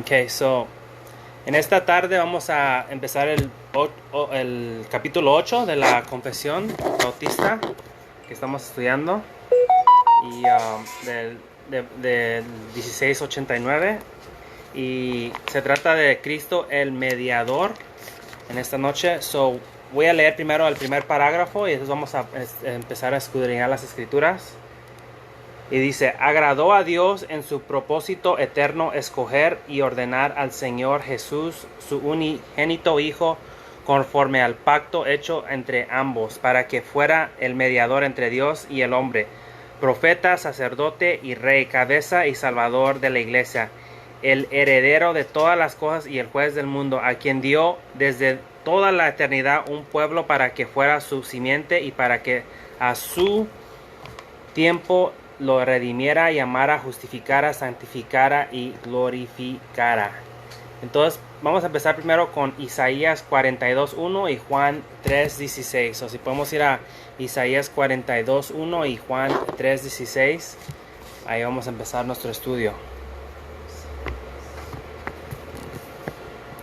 Okay, so en esta tarde vamos a empezar el capítulo 8 de la Confesión Bautista que estamos estudiando y del 1689, y se trata de Cristo el mediador en esta noche. So voy a leer primero el primer parágrafo y después vamos a empezar a escudriñar las escrituras. Y dice: agradó a Dios en su propósito eterno escoger y ordenar al Señor Jesús, su unigénito Hijo, conforme al pacto hecho entre ambos, para que fuera el mediador entre Dios y el hombre, profeta, sacerdote y rey, cabeza y salvador de la iglesia, el heredero de todas las cosas y el juez del mundo, a quien dio desde toda la eternidad un pueblo para que fuera su simiente y para que a su tiempo lo redimiera, llamara, justificara, santificara y glorificara. Entonces vamos a empezar primero con Isaías 42:1 y Juan 3:16. O si podemos ir a Isaías 42:1 y Juan 3:16, ahí vamos a empezar nuestro estudio.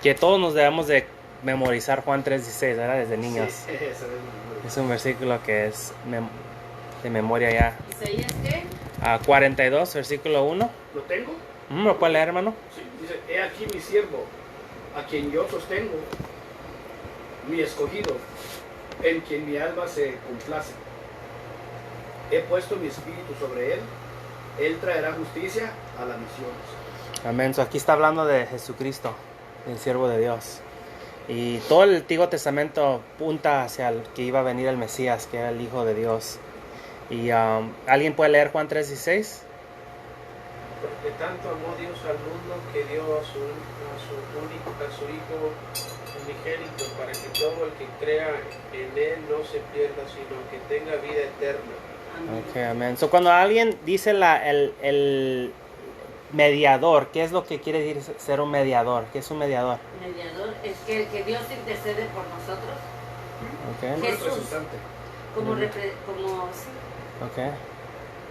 Que todos nos debemos de memorizar Juan 3:16, ¿verdad? Desde niños. Sí, es un versículo que es de memoria ya. ¿Isaías qué? 42, versículo 1. ¿Lo tengo? ¿Lo puede leer, hermano? Sí, dice: he aquí mi siervo, a quien yo sostengo, mi escogido, en quien mi alma se complace. He puesto mi espíritu sobre él traerá justicia a las naciones. Amén. So aquí está hablando de Jesucristo, el siervo de Dios. Y todo el Antiguo Testamento apunta hacia el que iba a venir el Mesías, que era el Hijo de Dios. Y ¿alguien puede leer Juan 3:16? Porque tanto amó Dios al mundo que dio a su Hijo unigénito, para que todo el que crea en él no se pierda, sino que tenga vida eterna. Amén. Ok, amén. So cuando alguien dice el mediador, ¿qué es lo que quiere decir ser un mediador? ¿Qué es un mediador? Mediador es que Dios intercede por nosotros. Okay. Un Jesús. representante. Como sí. Okay.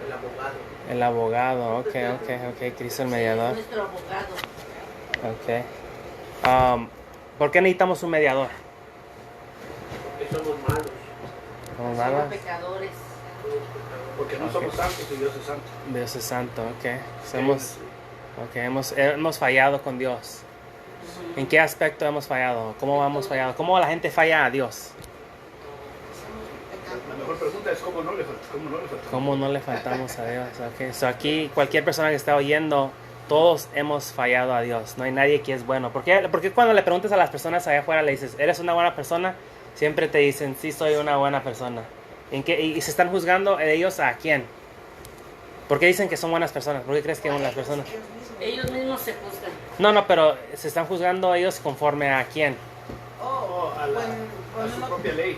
El abogado. El abogado, ok, Cristo el mediador. Nuestro abogado. Ok. ¿Por qué necesitamos un mediador? Porque somos malos. ¿Somos Somos malos? pecadores. Porque no somos santos y Dios es santo. Dios es santo, ok. Hemos fallado con Dios. ¿En qué aspecto hemos fallado? ¿Cómo hemos fallado? ¿Cómo la gente falla a Dios? La mejor pregunta es cómo no le faltamos. ¿Cómo no le faltamos a Dios? Okay. So aquí cualquier persona que está oyendo, todos hemos fallado a Dios. No hay nadie que es bueno. Porque cuando le preguntas a las personas allá afuera, le dices, ¿eres una buena persona? Siempre te dicen, sí, soy una buena persona. ¿Y se están juzgando ellos a quién? ¿Por qué dicen que son buenas personas? ¿Por qué crees que son las personas? Ellos mismos se juzgan. No, pero se están juzgando ellos conforme a quién. A su propia ley.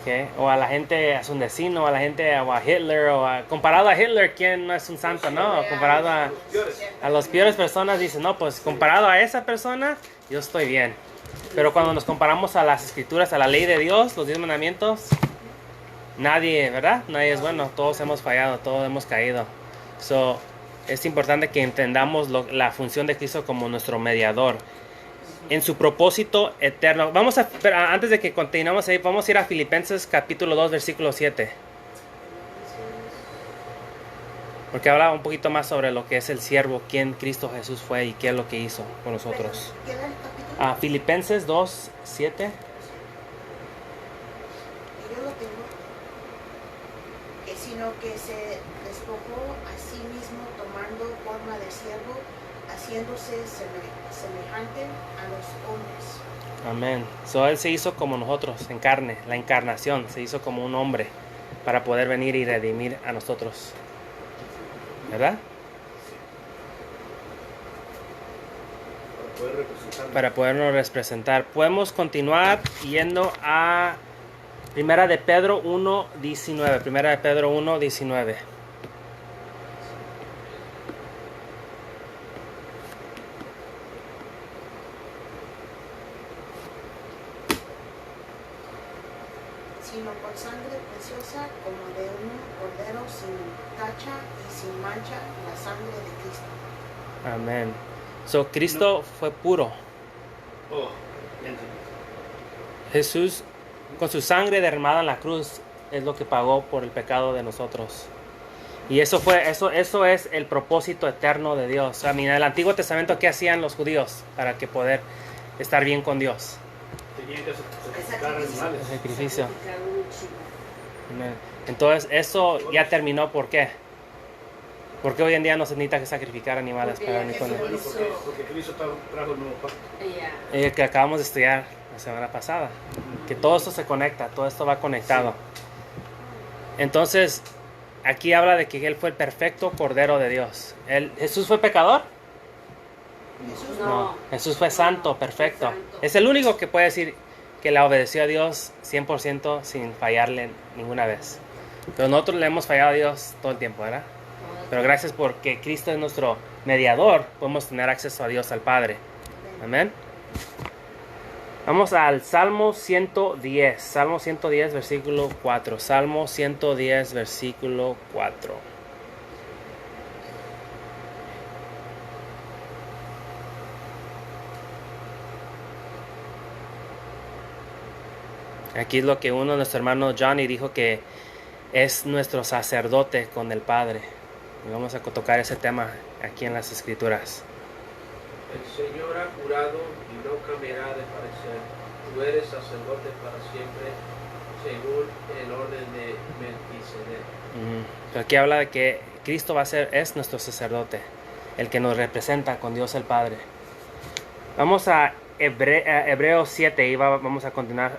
Okay. O a la gente, a su vecino, o a la gente, o a Hitler, comparado a Hitler, ¿quién no es un santo? No, comparado a los peores personas, dicen, no, pues comparado a esa persona, yo estoy bien. Pero cuando nos comparamos a las escrituras, a la ley de Dios, los 10 mandamientos, nadie, ¿verdad? Nadie es bueno, todos hemos fallado, todos hemos caído. So, es importante que entendamos la función de Cristo como nuestro mediador en su propósito eterno. Pero antes de que continuemos ahí, vamos a ir a Filipenses capítulo 2, versículo 7. Porque habla un poquito más sobre lo que es el siervo, quién Cristo Jesús fue y qué es lo que hizo con nosotros. ¿Qué era el capítulo? Filipenses 2, 7. Yo lo tengo. Sino que se despojó a sí mismo tomando forma de siervo, haciéndose semejante a los hombres. Amén. So, él se hizo como nosotros, en carne, la encarnación, se hizo como un hombre para poder venir y redimir a nosotros. ¿Verdad? Para podernos representar. Podemos continuar yendo a Primera de Pedro 1:19. Primera de Pedro 1:19. Sino por sangre preciosa como de un cordero sin tacha y sin mancha, la sangre de Cristo. Amén. So, Cristo fue puro. Oh, ya entendí. Jesús, con su sangre derramada en la cruz, es lo que pagó por el pecado de nosotros. Y eso es el propósito eterno de Dios. En el Antiguo Testamento, ¿qué hacían los judíos para que poder estar bien con Dios? Tenían que sacrificar animales. El sacrificio. Sacrificar un chivo. Amén. Entonces, eso ya terminó. ¿Por qué? Porque hoy en día no se necesita que sacrificar animales Porque para ya ir con Jesús- Dios. Porque Cristo trajo el nuevo pacto. Ya. Que acabamos de estudiar la semana pasada. Que todo esto se conecta, todo esto va conectado. Entonces, aquí habla de que Él fue el perfecto Cordero de Dios. ¿Jesús fue pecador? Jesús No. Jesús fue santo, perfecto. santo. Es el único que puede decir que le obedeció a Dios 100% sin fallarle ninguna vez. Pero nosotros le hemos fallado a Dios todo el tiempo, ¿verdad? Pero gracias porque Cristo es nuestro mediador, podemos tener acceso a Dios, al Padre. Amén. Vamos al Salmo 110. Salmo 110, versículo 4. Salmo 110, versículo 4. Aquí es lo que uno de nuestros hermanos Johnny dijo, que es nuestro sacerdote con el Padre. Y vamos a tocar ese tema aquí en las Escrituras. El Señor ha jurado y no cambiará de parecer. Tú eres sacerdote para siempre, según el orden de Melquisedec. Pero aquí habla de que Cristo es nuestro sacerdote, el que nos representa con Dios el Padre. Vamos a Hebreos 7 y vamos a continuar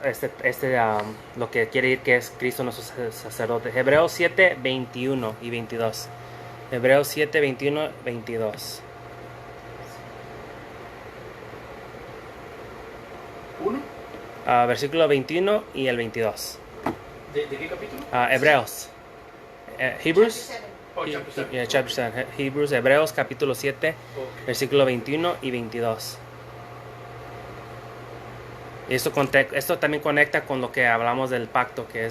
lo que quiere decir que es Cristo nuestro sacerdote. Hebreos 7, 21 y 22. Hebreos 7, 21, 22. ¿Uno? Versículo 21 y el 22. ¿De qué capítulo? Hebreos. Hebrews. Oh, chapter seven. Yeah, chapter 7. Hebrews, Hebreos capítulo 7, Ok. versículo 21 y 22. Y esto también conecta con lo que hablamos del pacto que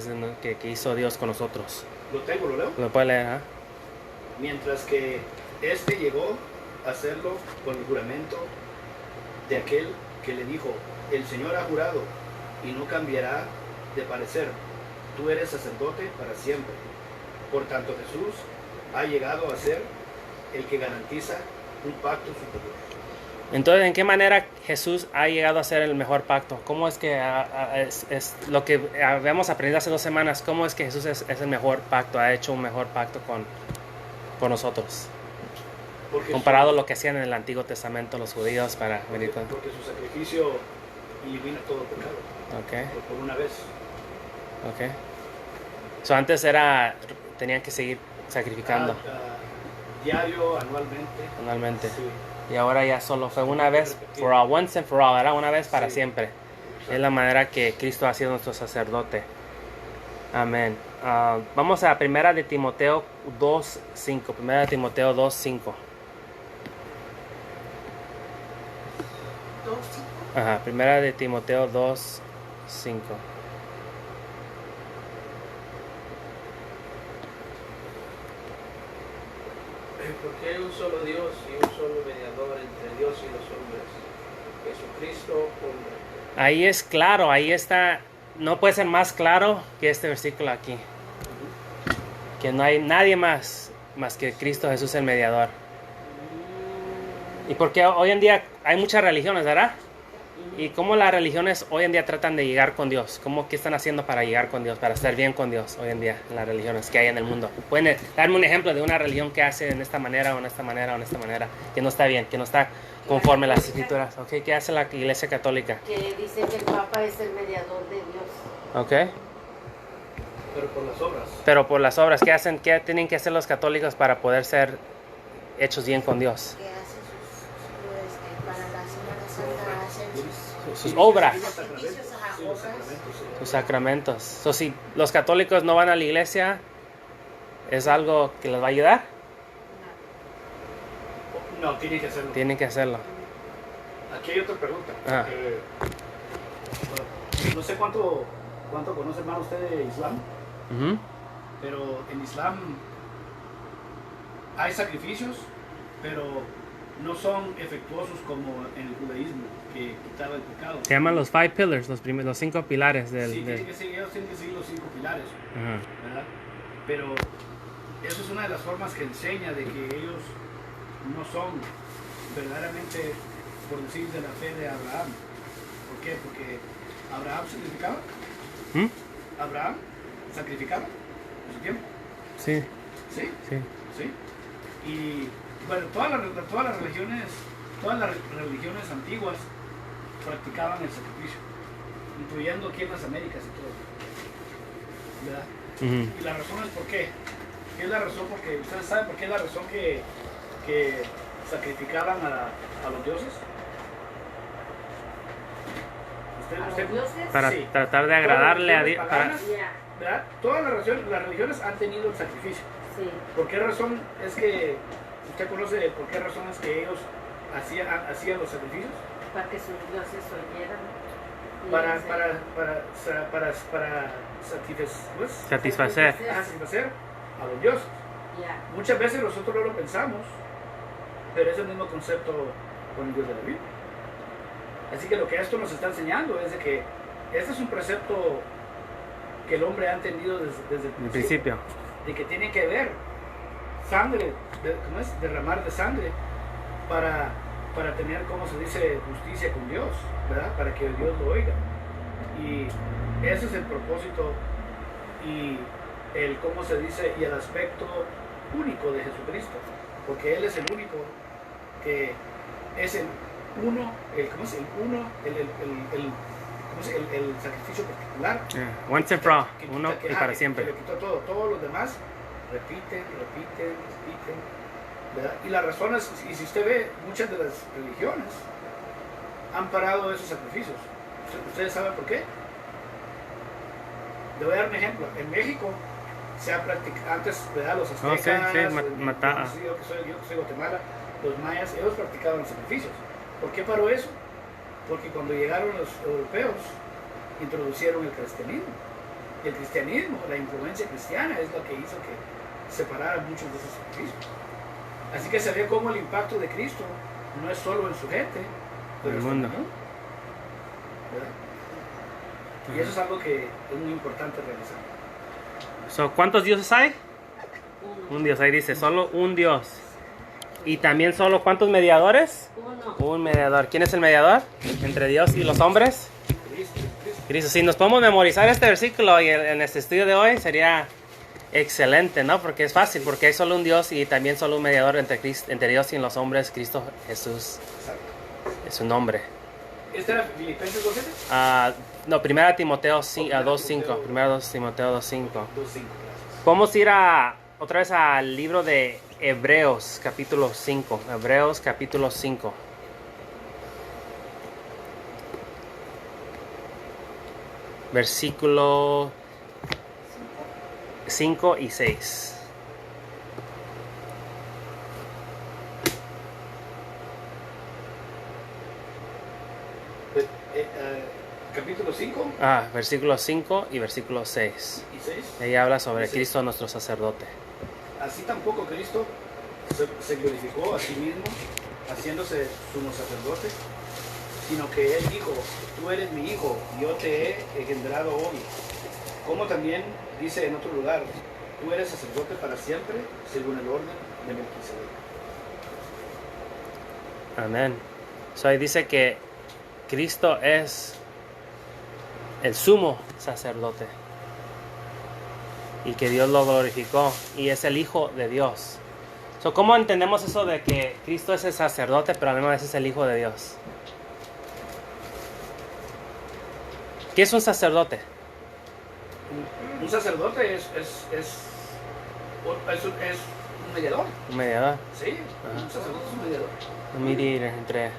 hizo Dios con nosotros. Lo leo. ¿Lo puede leer? Mientras que este llegó a hacerlo con el juramento de aquel que le dijo, el Señor ha jurado y no cambiará de parecer. Tú eres sacerdote para siempre. Por tanto, Jesús ha llegado a ser el que garantiza un pacto superior. Entonces, ¿en qué manera Jesús ha llegado a ser el mejor pacto? ¿Cómo es que es lo que habíamos aprendido hace 2 semanas? ¿Cómo es que Jesús es el mejor pacto? Ha hecho un mejor pacto con nosotros. Porque Comparado a su- lo que hacían en el Antiguo Testamento los judíos para venir con... porque su sacrificio elimina todo pecado. Ok, Por una vez. ok. So, antes tenían que seguir sacrificando Diario, anualmente. anualmente. Sí. Y ahora ya solo fue una vez, for all, once and for all, era una vez para Sí. siempre. Es la manera que Cristo ha sido nuestro sacerdote. Amén. Vamos a Primera de Timoteo 2:5. Primera de Timoteo 2:5. 2:5. Ajá, Primera de Timoteo 2:5. Porque hay un solo Dios y un solo mediador entre Dios y los hombres, Jesucristo hombre. Ahí es claro, ahí está. No puede ser más claro que este versículo aquí. Que no hay nadie más que Cristo Jesús el mediador. Y porque hoy en día hay muchas religiones, ¿verdad? Y cómo las religiones hoy en día tratan de llegar con Dios. ¿Qué están haciendo para llegar con Dios, para estar bien con Dios hoy en día en las religiones que hay en el mundo? ¿Pueden darme un ejemplo de una religión que hace en esta manera o en esta manera o en esta manera que no está bien, que no está conforme a las escrituras? ¿Ok? ¿Qué hace la Iglesia Católica? Que dice que el Papa es el mediador de Dios. ¿Ok? Pero por las obras. Pero por las obras, ¿qué hacen? ¿Qué tienen que hacer los católicos para poder ser hechos bien con Dios? Que hacen para la Semana Santa hacen Sus obras, Sí, los sacrificios, ajá, Sí, los obras. sacramentos, sí. sus sacramentos. So, si los católicos no van a la iglesia, ¿es algo que les va a ayudar? No, tiene que hacerlo. Tienen que hacerlo. Aquí hay otra pregunta. Ah. Bueno, no sé cuánto conoce, hermano, usted de Islam, Ujú. pero en Islam hay sacrificios, pero no son efectuosos como en el judaísmo, que quitaba el pecado. Se llaman los 5 pillars, los 5 pilares del... Sí, ellos tienen que seguir los 5 pilares, Ajá. ¿verdad? Pero eso es una de las formas que enseña de que ellos no son verdaderamente, por decir, de la fe de Abraham. ¿Por qué? Porque Abraham sacrificaba. ¿Mm? Abraham sacrificaba en su tiempo. Sí, ¿Sí? sí. ¿Sí? Y bueno, todas las religiones antiguas practicaban el sacrificio, incluyendo aquí en las Américas y todo. ¿Verdad? Ujú. Y la razón es por qué. ¿Qué es la razón? Porque ustedes saben por qué es la razón que sacrificaban a los dioses. ¿A los ¿Usted? dioses? Para Sí. tratar de agradarle a Dios. Todas las Para... religiones Ya, ¿verdad? Todas las religiones han tenido el sacrificio. sí. ¿Por qué razón es que usted conoce por qué razón es que ellos hacían los sacrificios? Para que sus dioses oyeran. Y Para Satisfacer. satisfacer a los dioses. Ya, Muchas veces nosotros no lo pensamos, pero es el mismo concepto con el Dios de la Biblia. Así que lo que esto nos está enseñando es de que este es un precepto que el hombre ha entendido desde el En principio, principio. de que tiene que haber sangre, ¿cómo es? Derramar de sangre para tener, como se dice, justicia con Dios, ¿verdad? Para que Dios lo oiga. Y ese es el propósito y el, ¿cómo se dice? Y el aspecto único de Jesucristo, porque Él es el único que es el uno, ¿cómo es? El uno, ¿cómo se dice? El sacrificio particular. Yeah. Once and for all. que Uno quita- y para siempre. Que le quitó todo. Todos los demás repiten. ¿Verdad? Y las razones, y si usted ve, muchas de las religiones han parado esos sacrificios. ¿Ustedes saben por qué? Le voy a dar un ejemplo. En México se ha practicado, antes, ¿verdad? Los aztecas, yo que soy Guatemala, los mayas, ellos practicaban sacrificios. ¿Por qué paró eso? Porque cuando llegaron los europeos, introducieron el cristianismo. Y el cristianismo, la influencia cristiana, es lo que hizo que separaran muchos de esos sacrificios. Así que se ve cómo el impacto de Cristo no es solo en su gente, pero El está en mundo. el mundo. ¿Verdad? Y eso es algo que es muy importante realizar. So, ¿cuántos dioses hay? uno. Un Dios, ahí dice, solo un Dios. Y también solo, ¿cuántos mediadores? Uno. Un mediador. ¿Quién es el mediador? Entre Dios y los hombres. Cristo. Si nos podemos memorizar este versículo y en este estudio de hoy sería excelente, ¿no? Porque es fácil, porque hay solo un Dios y también solo un mediador entre Dios y los hombres, Cristo Jesús Exacto. es su nombre. ¿Este era Filipenses 2.7? No, 1 Timoteo 2.5. 1 Timoteo 2.5. 2.5, gracias. Vamos a ir otra vez al libro de Hebreos, capítulo 5. Hebreos, capítulo 5. Versículo 5 y 6. Capítulo 5 Versículo 5 y versículo 6. y 6. Ahí habla sobre Sí. Cristo nuestro sacerdote. Así tampoco Cristo se glorificó a sí mismo, haciéndose sumo sacerdote, sino que Él dijo, tú eres mi hijo, yo te he engendrado hoy. Como también dice en otro lugar, tú eres sacerdote para siempre, según el orden de Melquisedec. Amén. So, ahí dice que Cristo es el sumo sacerdote y que Dios lo glorificó y es el Hijo de Dios. So, ¿cómo entendemos eso de que Cristo es el sacerdote, pero a la misma vez es el Hijo de Dios? ¿Qué es un sacerdote? Un sacerdote es un mediador. Un mediador. Sí, un sacerdote es un mediador. Un mediator entre... Yo no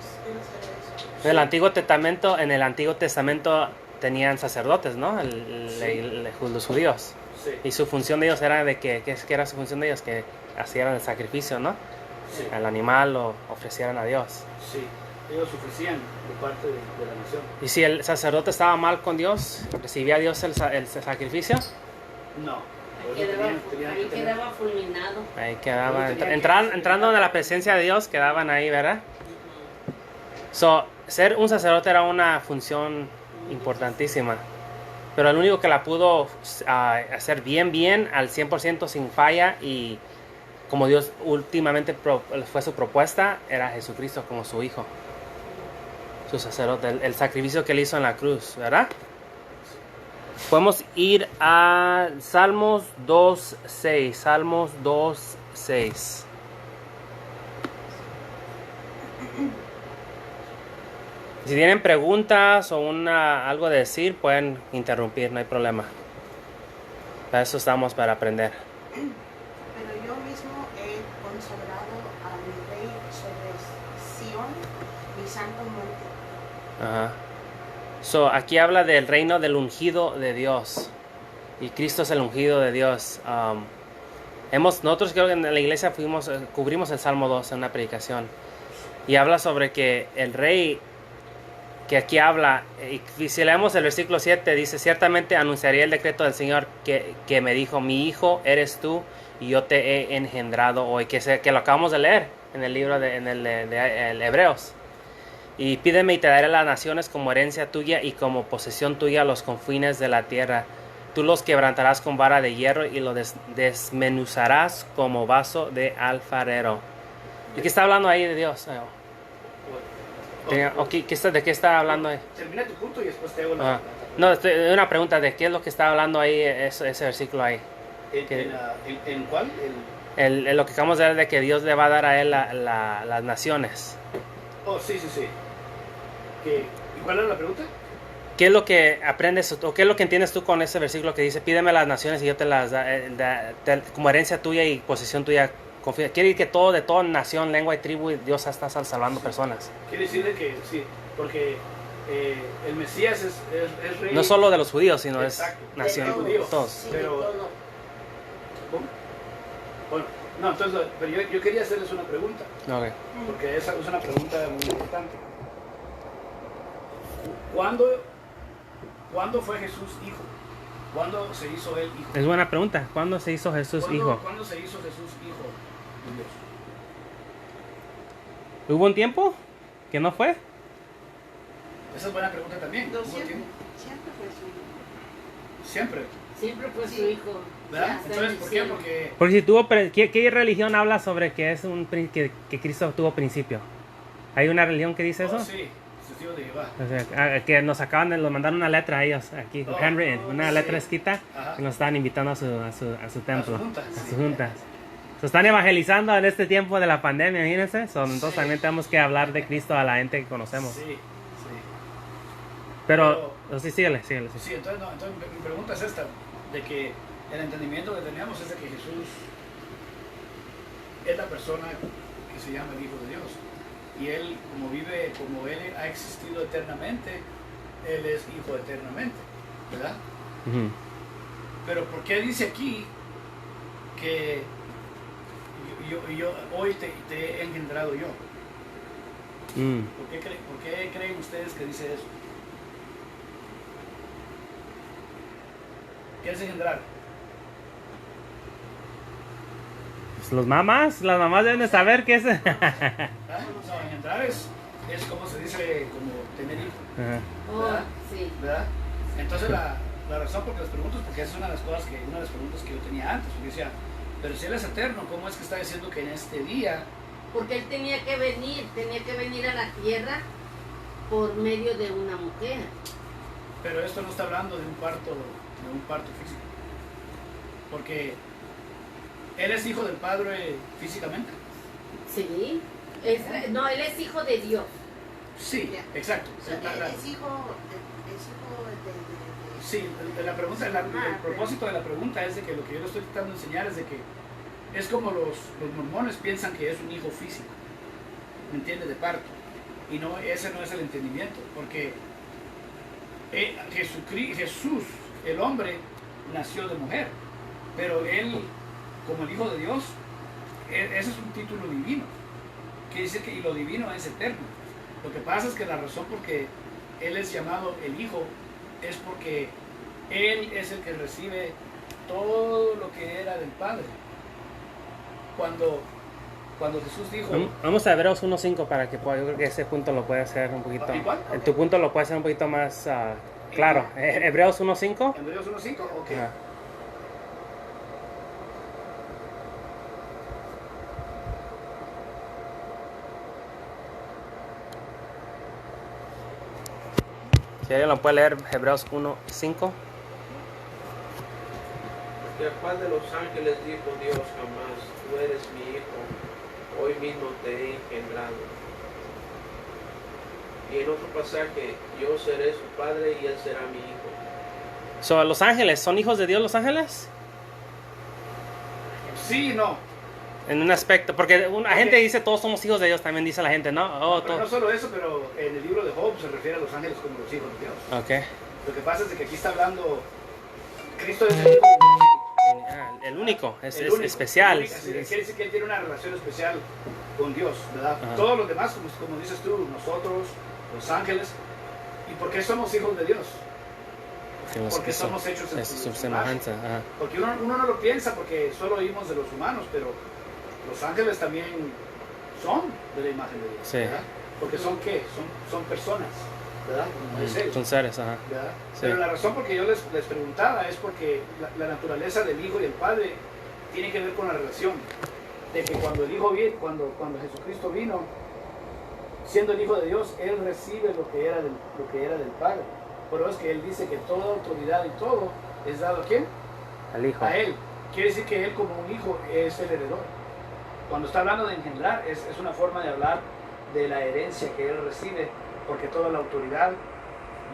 sabía eso. En el Antiguo Testamento tenían sacerdotes, ¿no? Los judíos. Sí, Y su función de ellos era de que era su función de ellos, que hacían el sacrificio, ¿no? sí, Al animal lo ofrecieran a Dios. sí. Ellos ofrecían de parte de la nación. Y si el sacerdote estaba mal con Dios, ¿recibía Dios el sacrificio? No, Ahí quedaba fulminado. Ahí quedaban, Ahí tenía que- entrando en la presencia de Dios, quedaban ahí, ¿verdad? So, ser un sacerdote era una función importantísima, pero el único que la pudo hacer bien, al 100% sin falla y como Dios últimamente fue su propuesta, era Jesucristo como su hijo, su sacerdote, el sacrificio que él hizo en la cruz, ¿verdad? Podemos ir a Salmos 2:6, Salmos 2:6. Si tienen preguntas o algo de decir, pueden interrumpir, no hay problema. Para eso estamos, para aprender. Pero yo mismo he consagrado a mi rey sobre Sión, mi santo monte. Ajá. So, aquí habla del reino del ungido de Dios. Y Cristo es el ungido de Dios. Nosotros creo que en la iglesia cubrimos el Salmo 2 en una predicación. Y habla sobre que el rey que aquí habla, y si leemos el versículo 7, dice, ciertamente anunciaría el decreto del Señor que me dijo, mi hijo eres tú y yo te he engendrado hoy, que lo acabamos de leer en el libro de Hebreos. Y pídeme y te daré las naciones como herencia tuya y como posesión tuya los confines de la tierra. Tú los quebrantarás con vara de hierro y los desmenuzarás como vaso de alfarero. ¿De qué está hablando ahí de Dios? ¿De qué está hablando ahí? Termina tu punto y después te hago Ah. No, una pregunta de qué es lo que está hablando ahí, ese versículo ahí. ¿En cuál? Lo que acabamos de ver de que Dios le va a dar a él las naciones. Oh, sí. ¿Y cuál era la pregunta? ¿Qué es lo que aprendes o qué es lo que entiendes tú con ese versículo que dice, pídeme las naciones y yo te las como herencia tuya y posesión tuya? Quiere decir que de toda nación, lengua y tribu, Dios está salvando personas. Quiere decir que sí, porque el Mesías es rey. No solo de los judíos, sino Exacto. es nación. De todos. Todos. Sí, Pero- todo. ¿Cómo? Bueno, no, entonces, pero yo quería hacerles una pregunta, Ok. porque esa es una pregunta muy importante. ¿Cuándo fue Jesús hijo? ¿Cuándo se hizo él hijo? Es buena pregunta. ¿Cuándo se hizo Jesús hijo? ¿Cuándo se hizo Jesús hijo de Dios? ¿Hubo un tiempo que no fue? Esa es buena pregunta también. No, ¿Hubo siempre, tiempo? siempre fue su hijo. Siempre. Siempre fue Sí. su hijo. ¿Verdad? Ya está en Entonces, el ¿por qué? cielo. Porque Porque si ¿qué religión habla sobre que es que Cristo tuvo principio? ¿Hay una religión que dice eso? oh, sí, testigo de Jehová. O sea, que nos nos mandaron una letra a ellos aquí, Oh, handwritten, una sí. letra escrita, Ajá. y nos estaban invitando a su templo, juntas, a sus sí. juntas. Se están evangelizando en este tiempo de la pandemia, imagínense. Entonces Sí. también tenemos que hablar de Cristo a la gente que conocemos. Sí, sí. Pero, sí, síguele. Sí. Sí, entonces mi pregunta es esta, de que el entendimiento que teníamos es de que Jesús es la persona que se llama el Hijo de Dios. Y Él, como Él ha existido eternamente, Él es Hijo eternamente, ¿verdad? Ujú. Pero ¿por qué dice aquí que yo hoy te he engendrado yo? Mm. ¿Por qué creen ustedes que dice eso? ¿Qué es engendrar? Pues las mamás deben de saber qué es. Ajá. ¿Ah? No, engendrar es como se dice, como tener hijo, Oh, sí. ¿verdad? Entonces la razón por que les pregunto es porque esa es una de las preguntas que yo tenía antes, porque decía, pero si Él es eterno, ¿cómo es que está diciendo que en este día? Porque él tenía que venir a la tierra por medio de una mujer. Pero esto no está hablando de un parto físico, porque Él es hijo del Padre físicamente. Sí. No, él es hijo de Dios. Sí, exacto. O sea, es hijo de Sí, la pregunta, el propósito de la pregunta es de que lo que yo le estoy tratando de enseñar es de que es como los mormones piensan que es un hijo físico, ¿me entiendes? De parto. Y no, ese no es el entendimiento, porque Jesús, el hombre, nació de mujer, pero Él, como el Hijo de Dios, ese es un título divino, que dice que y lo divino es eterno. Lo que pasa es que la razón por que Él es llamado el Hijo es porque Él es el que recibe todo lo que era del Padre. Cuando Jesús dijo... Vamos a Hebreos 1.5 para que pueda, yo creo que ese punto lo puede hacer un poquito... ¿Igual? En tu punto lo puede hacer un poquito más claro. Hebreos 1.5. Hebreos 1.5, ok. Ajá. Si alguien lo puede leer, Hebreos 1.5. ¿Y a cuál de los ángeles dijo Dios jamás, tú eres mi hijo, hoy mismo te he engendrado? Y en otro pasaje, yo seré su padre y él será mi hijo. So, ¿los ángeles son hijos de Dios los ángeles? Sí y no. En un aspecto, porque la gente dice todos somos hijos de Dios, también dice la gente, ¿no? Oh, Pero no todos. solo eso, pero en el libro de Job se refiere a los ángeles como los hijos de Dios. Ok. Lo que pasa es de que aquí está hablando, Cristo es el El único, es único, especial. el único. Quiere decir que él tiene una relación especial con Dios, ¿verdad? Ajá. Todos los demás, como dices tú, nosotros, los ángeles. ¿Y por qué somos hijos de Dios? Porque somos hechos en su semejanza. Ajá. Porque uno no lo piensa porque solo oímos de los humanos, pero los ángeles también son de la imagen de Dios, Sí. ¿verdad? Porque son ¿qué? Son personas, ¿verdad? Como es él, Son seres, ajá. ¿verdad? Sí. Pero la razón por que yo les preguntaba es porque la naturaleza del Hijo y el Padre tiene que ver con la relación. De que cuando el Hijo vino, cuando Jesucristo vino, siendo el Hijo de Dios, Él recibe lo que era del Padre. Por eso es que Él dice que toda autoridad y todo es dado ¿a quién? Al hijo. A Él. Quiere decir que Él como un hijo es el heredor. Cuando está hablando de engendrar, es una forma de hablar de la herencia que Él recibe, porque toda la autoridad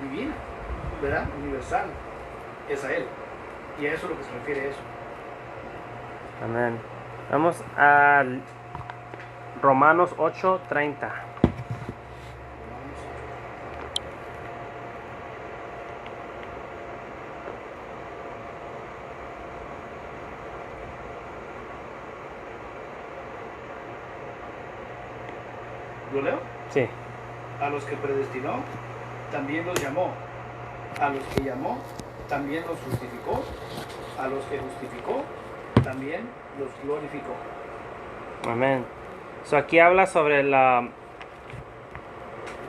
divina, ¿verdad? Universal, es a Él. Y a eso es lo que se refiere eso. Amén. Vamos a Romanos 8:30. ¿Lo leo? Sí. A los que predestinó, también los llamó. A los que llamó, también los justificó. A los que justificó, también los glorificó. Amén. So aquí habla sobre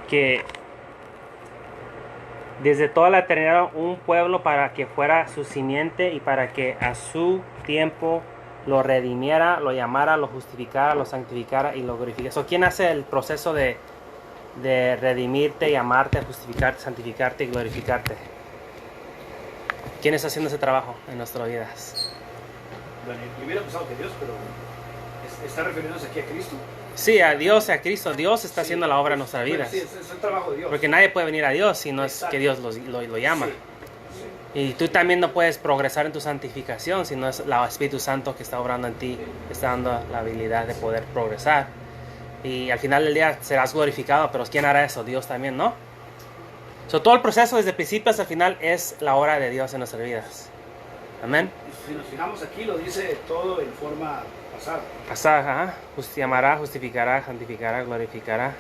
que desde toda la eternidad un pueblo para que fuera su simiente y para que a su tiempo lo redimiera, lo llamara, lo justificara, lo santificara y lo glorificara. So, ¿quién hace el proceso de redimirte, llamarte, justificarte, santificarte y glorificarte? ¿Quién está haciendo ese trabajo en nuestras vidas? Bueno, yo hubiera pensado que Dios, pero ¿está refiriéndose aquí a Cristo? Sí, a Dios, a Cristo. Dios está Sí, haciendo la obra en nuestras bueno, vidas. Sí, es el trabajo de Dios. Porque nadie puede venir a Dios si no es Exacto. que Dios lo llama. Sí, sí. Y tú también no puedes progresar en tu santificación si no es el Espíritu Santo que está obrando en ti, que está dando la habilidad de poder progresar. Y al final del día serás glorificado, pero ¿quién hará eso? Dios también, ¿no? So, todo el proceso desde el principio hasta el final es la obra de Dios en nuestras vidas. Amén. Si nos fijamos aquí, lo dice todo en forma pasada. Pasada, llamará, justificará, santificará, glorificará.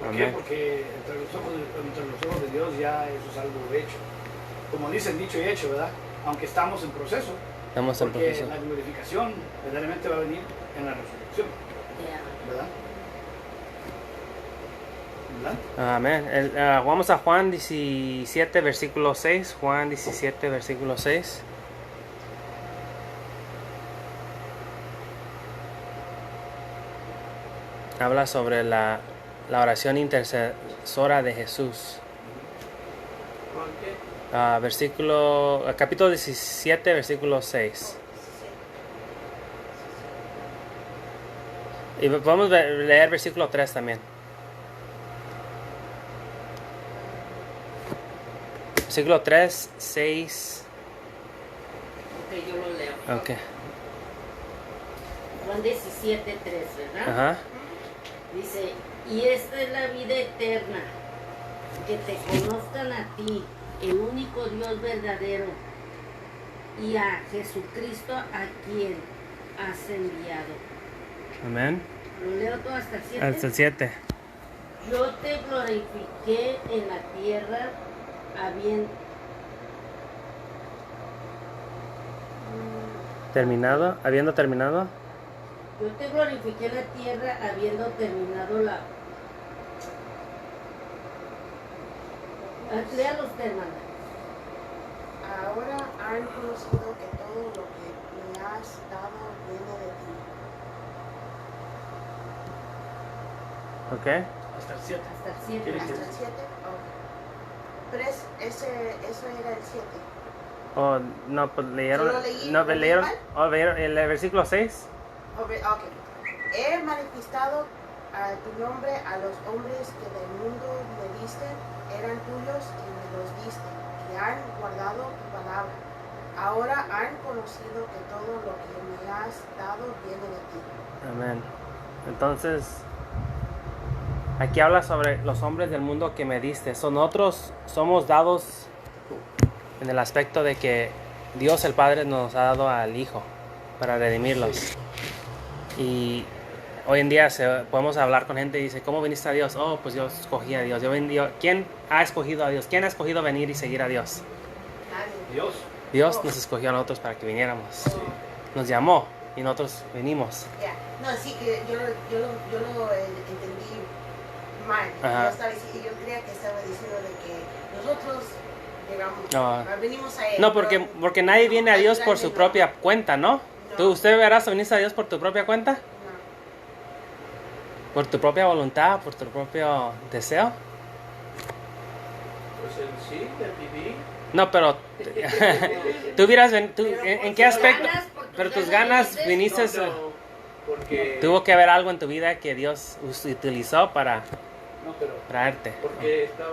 ¿Por qué? Amén. Porque entre los ojos de Dios ya eso es algo hecho. Como dicen, dicho y hecho, ¿verdad? Aunque estamos en proceso. Estamos en Porque proceso. la glorificación verdaderamente va a venir en la resurrección, Ya. ¿verdad? ¿Verdad? Amén. Vamos a Juan 17, versículo 6. Juan 17, versículo 6. Habla sobre la oración intercesora de Jesús. ¿Juan qué? Capítulo 17, versículo 6. Y vamos a leer versículo 3 también. Versículo 3, 6. Ok, yo lo leo. Ok. Juan 17:3, ¿verdad? Ajá. Dice, y esta es la vida eterna, que te conozcan a ti, el único Dios verdadero, y a Jesucristo a quien has enviado. Amén. Lo leo todo hasta el 7. Hasta el 7. Yo te glorifiqué en la tierra, Terminado, habiendo terminado. Yo te glorifiqué en la tierra habiendo terminado la... Léalo usted, hermana. Ahora han conocido que todo lo que me has dado viene de ti. Ok. Hasta el 7. Hasta el 7. ¿Quiere ¿Hasta el 7? Pero eso era el 7. Oh, no, pues leyeron. ¿Yo lo leí? No, ¿Lo leí leyeron. mal? Oh, leyeron el versículo 6. Ok. He manifestado a tu nombre a los hombres que del mundo me diste, eran tuyos y me los diste, que han guardado tu palabra. Ahora han conocido que todo lo que me has dado viene de ti. Amén. Entonces, aquí habla sobre los hombres del mundo que me diste. Nosotros somos dados en el aspecto de que Dios el Padre nos ha dado al Hijo para redimirlos. Y hoy en día podemos hablar con gente y dice, ¿cómo viniste a Dios? Oh, pues yo escogí a Dios. ¿Quién ha escogido a Dios? ¿Quién ha escogido venir y seguir a Dios? Nadie. Dios. Dios nos escogió a nosotros para que viniéramos. Nos llamó y nosotros venimos. Ya. No, sí, que yo lo entendí mal. Ajá. Yo creía que estaba diciendo de que nosotros llegamos, No. venimos a Él. No, porque nadie viene a Dios por su propia cuenta, ¿no? No. ¿Usted verás venir a Dios por tu propia cuenta? No. ¿Por tu propia voluntad? ¿Por tu propio deseo? Pues el sí, el vivir. No, pero tú hubieras ¿en qué aspecto? ganas, por Pero tus ganas viniste, No, porque, tuvo que haber algo en tu vida que Dios utilizó para No, pero. traerte. porque estaba,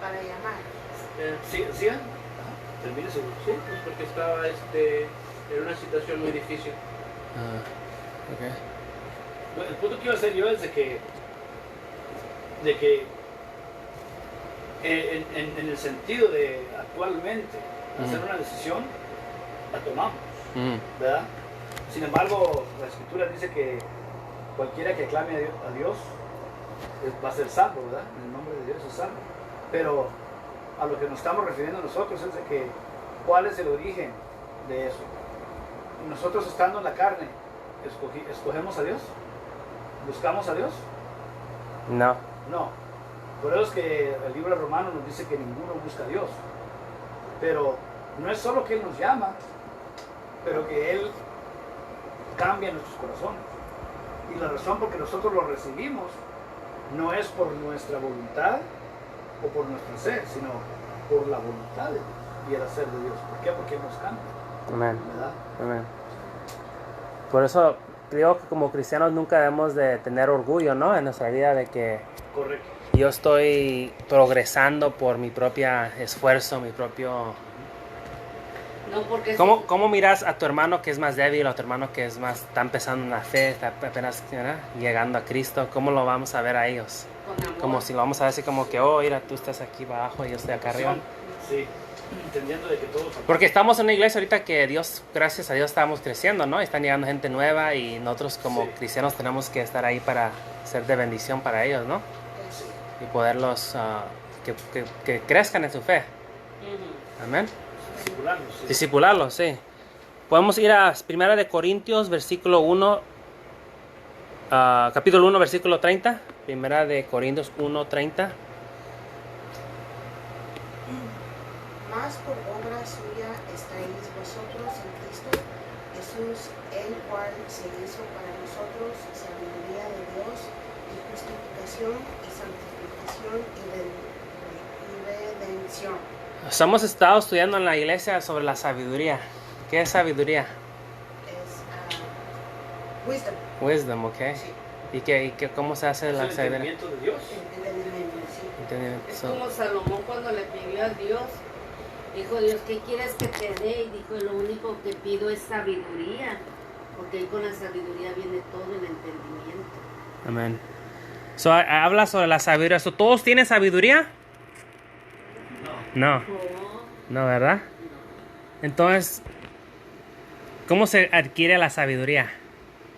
Para llamar. ¿Sigan? Termine su. sí, pues porque estaba en una situación muy difícil. Ah, ok. Bueno, el punto que iba a hacer yo es de que en el sentido de actualmente hacer una decisión, la tomamos, ¿verdad? Sin embargo, la escritura dice que cualquiera que clame a Dios va a ser salvo, ¿verdad? En el nombre de Dios es salvo. Pero a lo que nos estamos refiriendo nosotros es de que cuál es el origen de eso. Nosotros estando en la carne, ¿escogemos a Dios? ¿Buscamos a Dios? No. No. Por eso es que el libro de Romanos nos dice que ninguno busca a Dios. Pero no es solo que Él nos llama, pero que Él cambia nuestros corazones. Y la razón por que nosotros lo recibimos no es por nuestra voluntad o por nuestro ser, sino por la voluntad de Dios y el hacer de Dios. ¿Por qué? Porque Él nos cambia, Amén. ¿verdad? Amén. Por eso creo que como cristianos nunca debemos de tener orgullo, ¿no? En nuestra vida de que Correcto. yo estoy progresando por mi propio esfuerzo, mi propio... No, porque ¿Cómo miras a tu hermano que es más débil, a tu hermano que es más, está empezando en la fe, está apenas, ¿verdad?, llegando a Cristo? ¿Cómo lo vamos a ver a ellos? con amor. Como si lo vamos a ver así como que, oh, mira, tú estás aquí abajo y yo estoy acá arriba. Sí, entendiendo de que todos... Porque estamos en una iglesia ahorita que Dios, gracias a Dios, estamos creciendo, ¿no? Están llegando gente nueva y nosotros como Sí. cristianos tenemos que estar ahí para ser de bendición para ellos, ¿no? Sí. Y poderlos, que crezcan en su fe. Ujú. Amén. Discipularnos, sí. Discipularlos, sí. Podemos ir a 1 de Corintios, versículo 1, capítulo 1, versículo 30. 1 de Corintios 1, 30. Más por obra suya estáis vosotros en Cristo Jesús, el cual se hizo para nosotros sabiduría de Dios y justificación y santificación y redención. Hemos estado estudiando en la iglesia sobre la sabiduría. ¿Qué es sabiduría? Es wisdom. Wisdom, ¿ok? Sí. ¿Y cómo se hace Es la el sabiduría? entendimiento de Dios. Entendimiento, sí. Entendimiento. Es como Salomón cuando le pidió a Dios, dijo Dios, ¿qué quieres que te dé? Y dijo, lo único que pido es sabiduría, porque ahí con la sabiduría viene todo el entendimiento. Amén. Habla sobre la sabiduría. ¿Todos tienen sabiduría? No. No, ¿verdad? Entonces, ¿cómo se adquiere la sabiduría?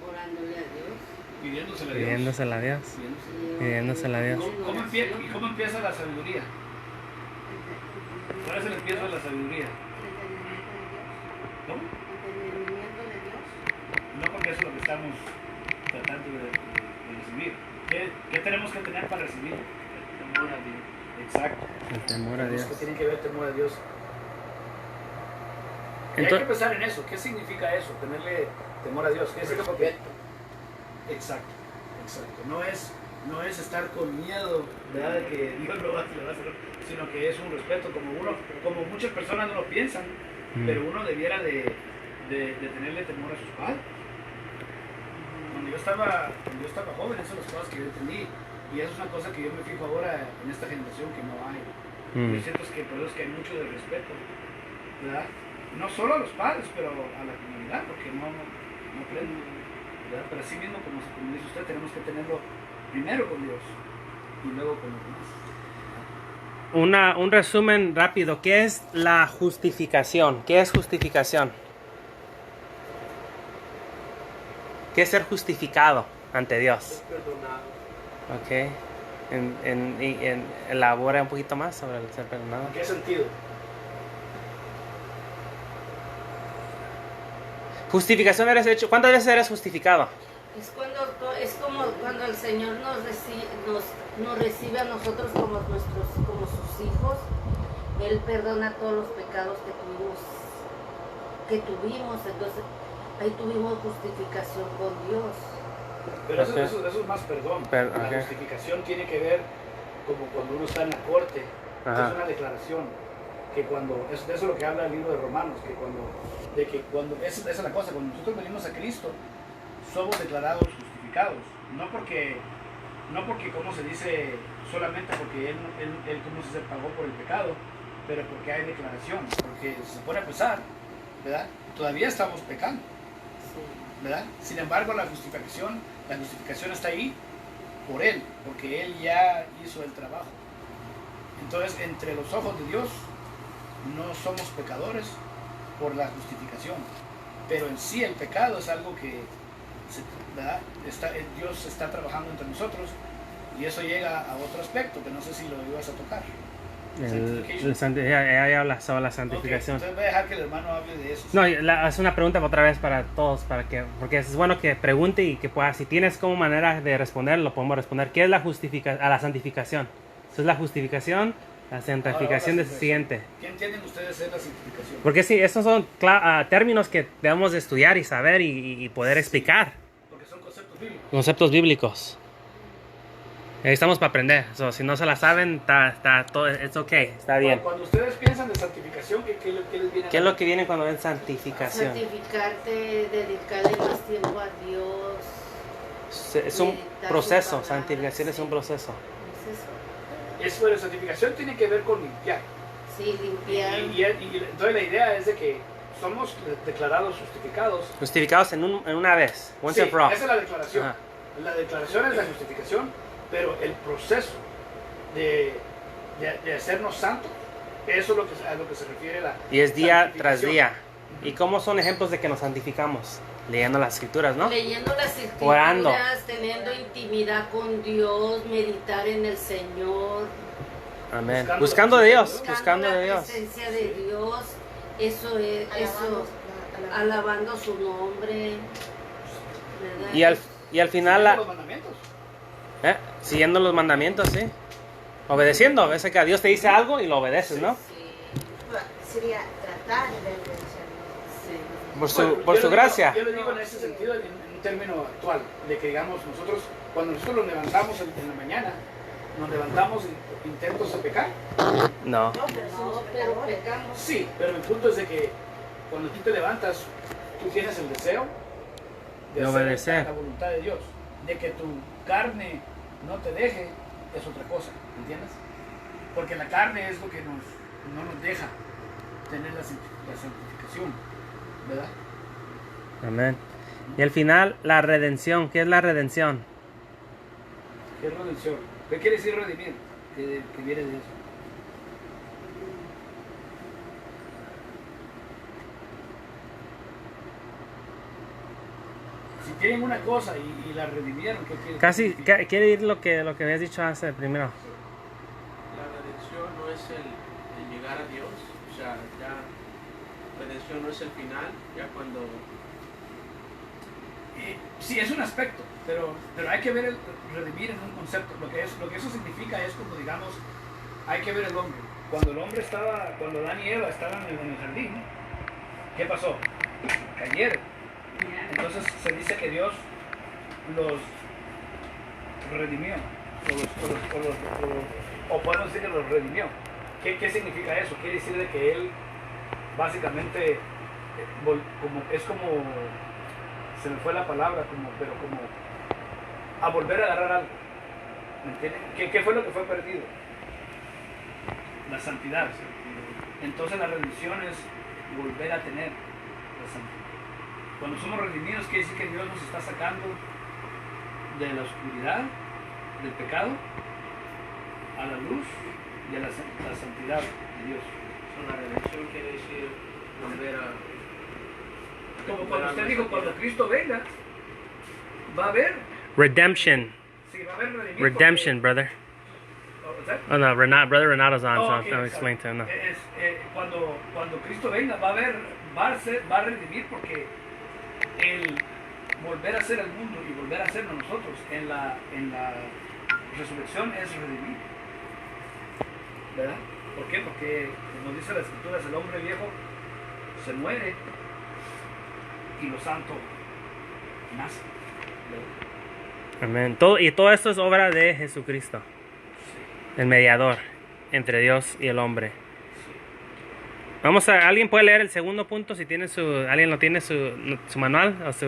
Orándole a Dios. Pidiéndosele a Dios. Pidiéndosela a Dios. Pidiéndosela a Dios. ¿Cómo empieza la sabiduría? ¿Cuál es el empiezo de la sabiduría? ¿Cómo? Entendimiento de que eso es lo que estamos tratando de recibir. ¿Qué tenemos que tener para recibir? El temor a Dios. Exacto. El temor a Dios. Que tiene que ver temor a Dios. Y hay que pensar en eso. ¿Qué significa eso? Tenerle temor a Dios. ¿Qué es eso? Exacto, exacto. No es estar con miedo, ¿verdad? De que Dios lo va a hacer, sino que es un respeto, como muchas personas no lo piensan, pero uno debiera de tenerle temor a sus padres. Cuando yo estaba joven, esas son las cosas que yo entendí, y eso es una cosa que yo me fijo ahora en esta generación que no hay. Yo siento que por eso es que hay mucho de respeto, ¿verdad? No solo a los padres, pero a la comunidad, porque no aprenden, ¿verdad? Pero así mismo, como dice usted, tenemos que tenerlo primero con Dios y luego con los demás. Un resumen rápido. ¿Qué es la justificación? ¿Qué es justificación? ¿Qué es ser justificado ante Dios? Perdonado. Ok. Elabora un poquito más sobre el ser perdonado. ¿En qué sentido? Justificación eres hecho. ¿Cuántas veces eres justificado? Es como cuando el Señor nos recibe a nosotros como sus hijos. Él perdona todos los pecados que tuvimos. Entonces ahí tuvimos justificación con Dios. Pero Okay. eso es más perdón. Okay. La justificación tiene que ver como cuando uno está en la corte. Ajá. Es una declaración. Que de eso es lo que habla el libro de Romanos. Esa es la cosa. Cuando nosotros venimos a Cristo, somos declarados justificados. No porque como se dice, solamente porque él como se pagó por el pecado, pero porque hay declaración. Porque si se pone a pesar, ¿verdad? Todavía estamos pecando. ¿Verdad? Sin embargo, la justificación está ahí por Él, porque Él ya hizo el trabajo. Entonces, entre los ojos de Dios, no somos pecadores por la justificación, pero en sí el pecado es algo que ¿verdad? Dios está trabajando entre nosotros, y eso llega a otro aspecto que no sé si lo ibas a tocar. Ella habla sobre la santificación. Okay, entonces voy a dejar que el hermano hable de eso. No, es una pregunta otra vez para todos, porque es bueno que pregunte y que pueda, si tienes como manera de responder, lo podemos responder. ¿Qué es la santificación? Eso es la justificación, la santificación es el siguiente. ¿Qué entienden ustedes es la santificación? Porque sí, estos son términos que debemos de estudiar y saber y poder explicar. Porque son conceptos bíblicos. Conceptos bíblicos. Estamos para aprender. Si no se la saben, está todo, es ok, está bien. Cuando ustedes piensan de santificación, ¿qué les viene a ¿Qué es lo que viene cuando ven santificación? Santificarte, dedicarle más tiempo a Dios. Es un meditar proceso, su palabra, santificación es sí. un proceso. Eso de santificación tiene que ver con limpiar. Sí, limpiar. Y entonces la idea es de que somos declarados justificados. Justificados en una vez, once Sí, and for all. esa es la declaración. Ajá. La declaración es la justificación, pero el proceso de hacernos santos, eso es a lo que se refiere la Y es día tras santificación. día. ¿Y cómo son ejemplos de que nos santificamos? Leyendo las escrituras, ¿no? Leyendo las escrituras, Orando. teniendo intimidad con Dios, meditar en el Señor, Amén. Buscando Buscando la de Dios, presencia buscando la de Dios. presencia de Dios, alabando su nombre, ¿verdad? Y al final, Siguiendo los mandamientos. siguiendo los mandamientos, ¿sí? Obedeciendo. A veces que a Dios te dice algo y lo obedeces, ¿no? Sí, Sería tratar de obedecer. sí. Por Bueno, su yo le gracia. Digo, yo le digo en ese sentido, en un término actual, de que digamos, cuando nosotros nos levantamos en la mañana, nos levantamos intentos de pecar. No. No, pero No, somos pero pecadores. pecamos. Sí, pero mi punto es de que cuando tú te levantas, tú tienes el deseo De hacer obedecer. la voluntad de Dios. De que tu carne no te deje, es otra cosa, ¿entiendes? Porque la carne es lo que no nos deja tener la santificación, ¿verdad? Amén. Y al final, la redención. ¿Qué es la redención? ¿Qué es redención? ¿Qué quiere decir redimir? Que viene de eso. Si tienen una cosa y la redimieron, ¿qué quiere Casi, decir? quiere ir lo que habías dicho hace primero. La redención no es el llegar a Dios, o sea, ya redención no es el final, ya cuando Sí, es un aspecto, pero hay que ver el redimir en un concepto. Lo que eso significa es como, digamos, hay que ver el hombre. Cuando Adán y Eva estaban en el jardín, ¿qué pasó? Cayeron. Entonces se dice que Dios los redimió, o podemos decir que los redimió. ¿Qué significa eso? Quiere decir de que Él básicamente es como, se me fue la palabra, pero como a volver a agarrar algo. ¿Me entienden? ¿Qué fue lo que fue perdido? La santidad. Entonces la redención es volver a tener la santidad. Cuando somos redimidos quiere decir que Dios nos está sacando de la oscuridad, del pecado, a la luz y a la santidad de Dios. La redención quiere decir volver a... Como cuando usted dijo, cuando Cristo venga, va a haber... Redemption. Sí, va a haber redimido. Redemption, brother. Oh no, brother Renato's on, so Okay, I'll explain to him. No. Cuando Cristo venga, va a redimir, porque el volver a ser el mundo y volver a sernos nosotros en la resurrección es redimir. ¿Verdad? ¿Por qué? Porque, como dice la Escritura, el hombre viejo se muere y lo santo nace. Amén. Todo esto es obra de Jesucristo, el mediador entre Dios y el hombre. ¿Alguien puede leer el segundo punto si tiene alguien lo tiene su manual o su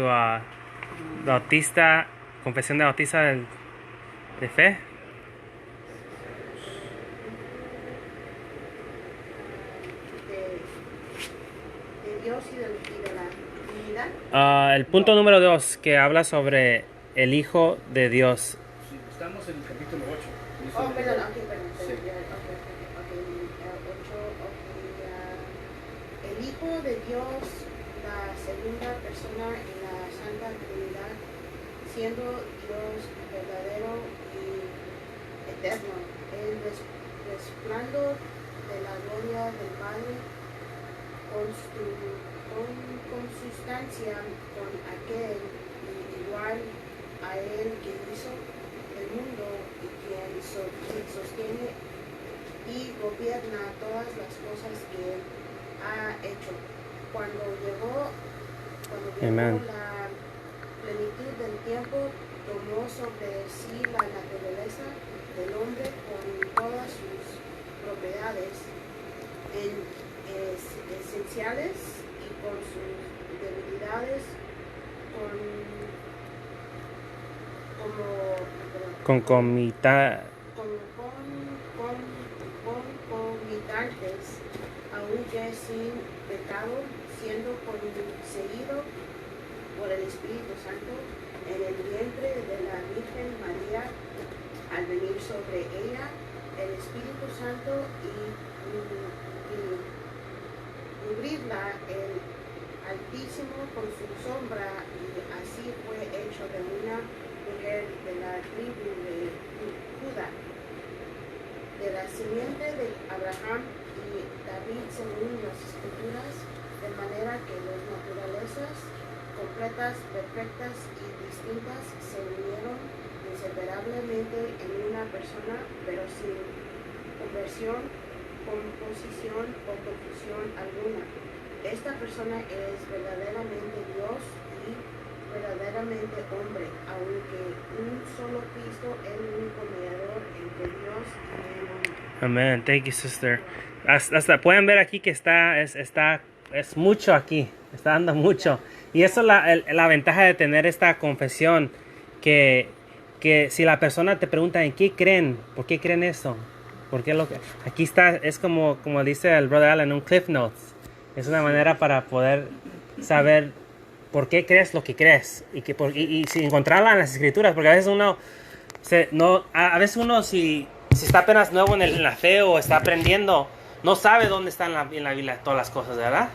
bautista, confesión de bautista de fe? De Dios y de la Trinidad. El punto número 2, que habla sobre el Hijo de Dios. Sí, estamos en el capítulo 8. Oh, perdón, perdón. Sí. El Hijo de Dios, la segunda persona en la Santa Trinidad, siendo Dios verdadero y eterno, el resplandor de la gloria del Padre, con sustancia con aquel igual a él que hizo el mundo y quien sostiene y gobierna todas las cosas que él ha hecho. Cuando llegó Amen. la plenitud del tiempo, tomó sobre sí la naturaleza del hombre con todas sus propiedades esenciales y con sus debilidades concomitantes, aunque sin pecado, siendo conseguido por el Espíritu Santo en el vientre de la Virgen María, al venir sobre ella el Espíritu Santo y cubrirla el Altísimo con su sombra, y así fue hecho de una mujer de la tribu de Judá, de la simiente de Abraham y David según las Escrituras, de manera que las naturalezas completas, perfectas y distintas se unieron inseparablemente en una persona, pero sin conversión, composición o confusión alguna. Esta persona es verdaderamente Dios y verdaderamente hombre, aunque un solo Cristo, el único mediador entre Dios y el hombre. Amén. Thank you, sister. Hasta pueden ver aquí que es mucho aquí. Está dando mucho. Y eso es la ventaja de tener esta confesión. Que si la persona te pregunta en qué creen, ¿por qué creen eso? ¿Por qué aquí está, es como dice el brother Alan, un Cliff Notes. Es una manera para poder saber por qué crees lo que crees. Y si encontrarla en las escrituras, porque a veces uno si está apenas nuevo en la fe o está aprendiendo, no sabe dónde están en la Biblia todas las cosas, ¿verdad?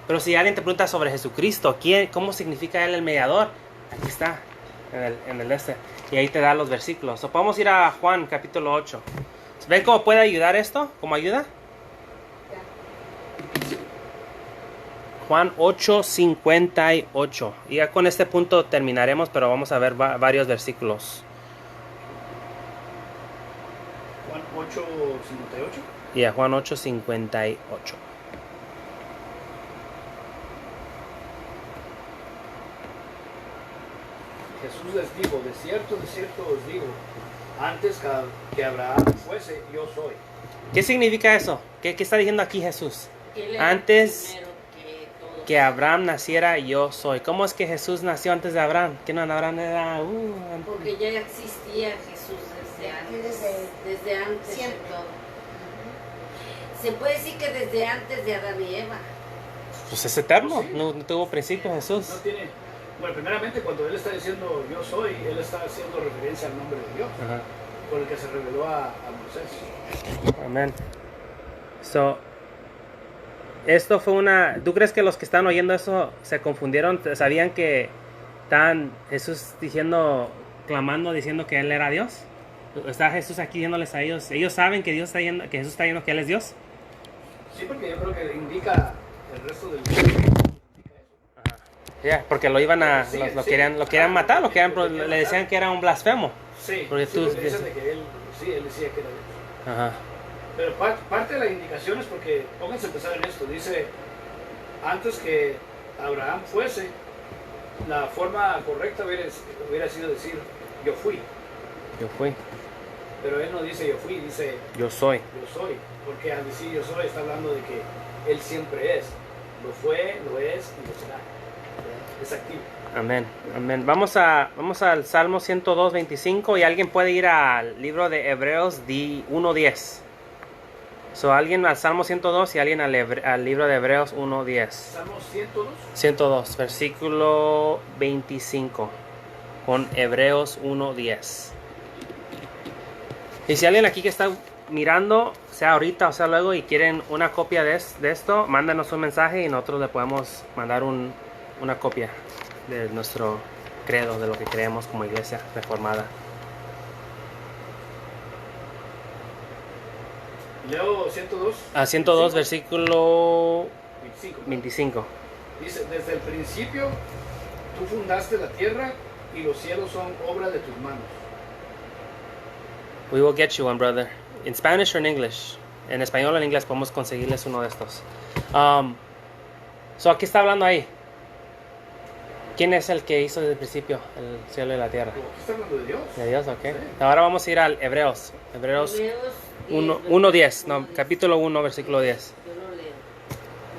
Pero si alguien te pregunta sobre Jesucristo, ¿cómo significa Él el mediador? Aquí está, en el y ahí te da los versículos. Podemos ir a Juan capítulo 8. ¿Ven cómo puede ayudar esto? ¿Cómo ayuda? Juan 8:58. Y ya con este punto terminaremos, pero vamos a ver varios versículos. Juan 8:58. Y a Juan 8:58. Jesús les dijo, de cierto os digo, antes que Abraham fuese, yo soy. ¿Qué significa eso? ¿Qué está diciendo aquí Jesús? Él era Antes primero que todos. que Abraham naciera, yo soy. ¿Cómo es que Jesús nació antes de Abraham? Que no, Abraham era... Porque ya existía Jesús desde antes. Desde antes de Siempre. todo. Se puede decir que desde antes de Adán y Eva. Pues es eterno. Sí. No tuvo principio Jesús. No tiene, bueno, primeramente cuando él está diciendo yo soy, él está haciendo referencia al nombre de Dios, Ajá. con el que se reveló a Moisés. Amén. So, esto fue una... ¿Tú crees que los que están oyendo eso se confundieron? ¿Sabían que estaban Jesús diciendo, clamando, diciendo que Él era Dios? ¿Está Jesús aquí diciéndoles a ellos? ¿Ellos saben que, Dios está yendo, que Jesús está diciendo que Él es Dios? Sí, porque yo creo que indica el resto del Ya, porque lo iban a... Sí, lo sí. querían matar, le decían que era un blasfemo. Sí, Porque sí, tú- porque dicen de que él, sí, él decía que era Dios. Ajá. Pero parte de la indicación es porque, pónganse a pensar en esto, dice, antes que Abraham fuese, la forma correcta hubiera sido decir, yo fui. Yo fui. Pero él no dice yo fui, dice Yo soy. yo soy. Porque al decir yo soy está hablando de que él siempre es. Lo fue, lo es y lo será. Es activo. Amén, amén. Vamos al Salmo 102:25 y alguien puede ir al libro de Hebreos 1:10. So, alguien al Salmo 102 y alguien al libro de Hebreos 1:10. Salmo 102. 102, versículo 25, con Hebreos 1:10. Y si alguien aquí que está mirando, sea ahorita o sea luego, y quieren una copia de esto, mándanos un mensaje y nosotros le podemos mandar una copia de nuestro credo, de lo que creemos como iglesia reformada. Leo 102. A 102, versículo 25. 25. Dice, desde el principio tú fundaste la tierra y los cielos son obra de tus manos. We will get you one, brother. In Spanish or in English? En español o en inglés podemos conseguirles uno de estos. So, aquí está hablando ahí. ¿Quién es el que hizo desde el principio el cielo y la tierra? Aquí está hablando de Dios. De Dios, ok. Sí. Ahora vamos a ir al Hebreos. Hebreos 1:10. No, capítulo 1, versículo 10. Yo lo leo.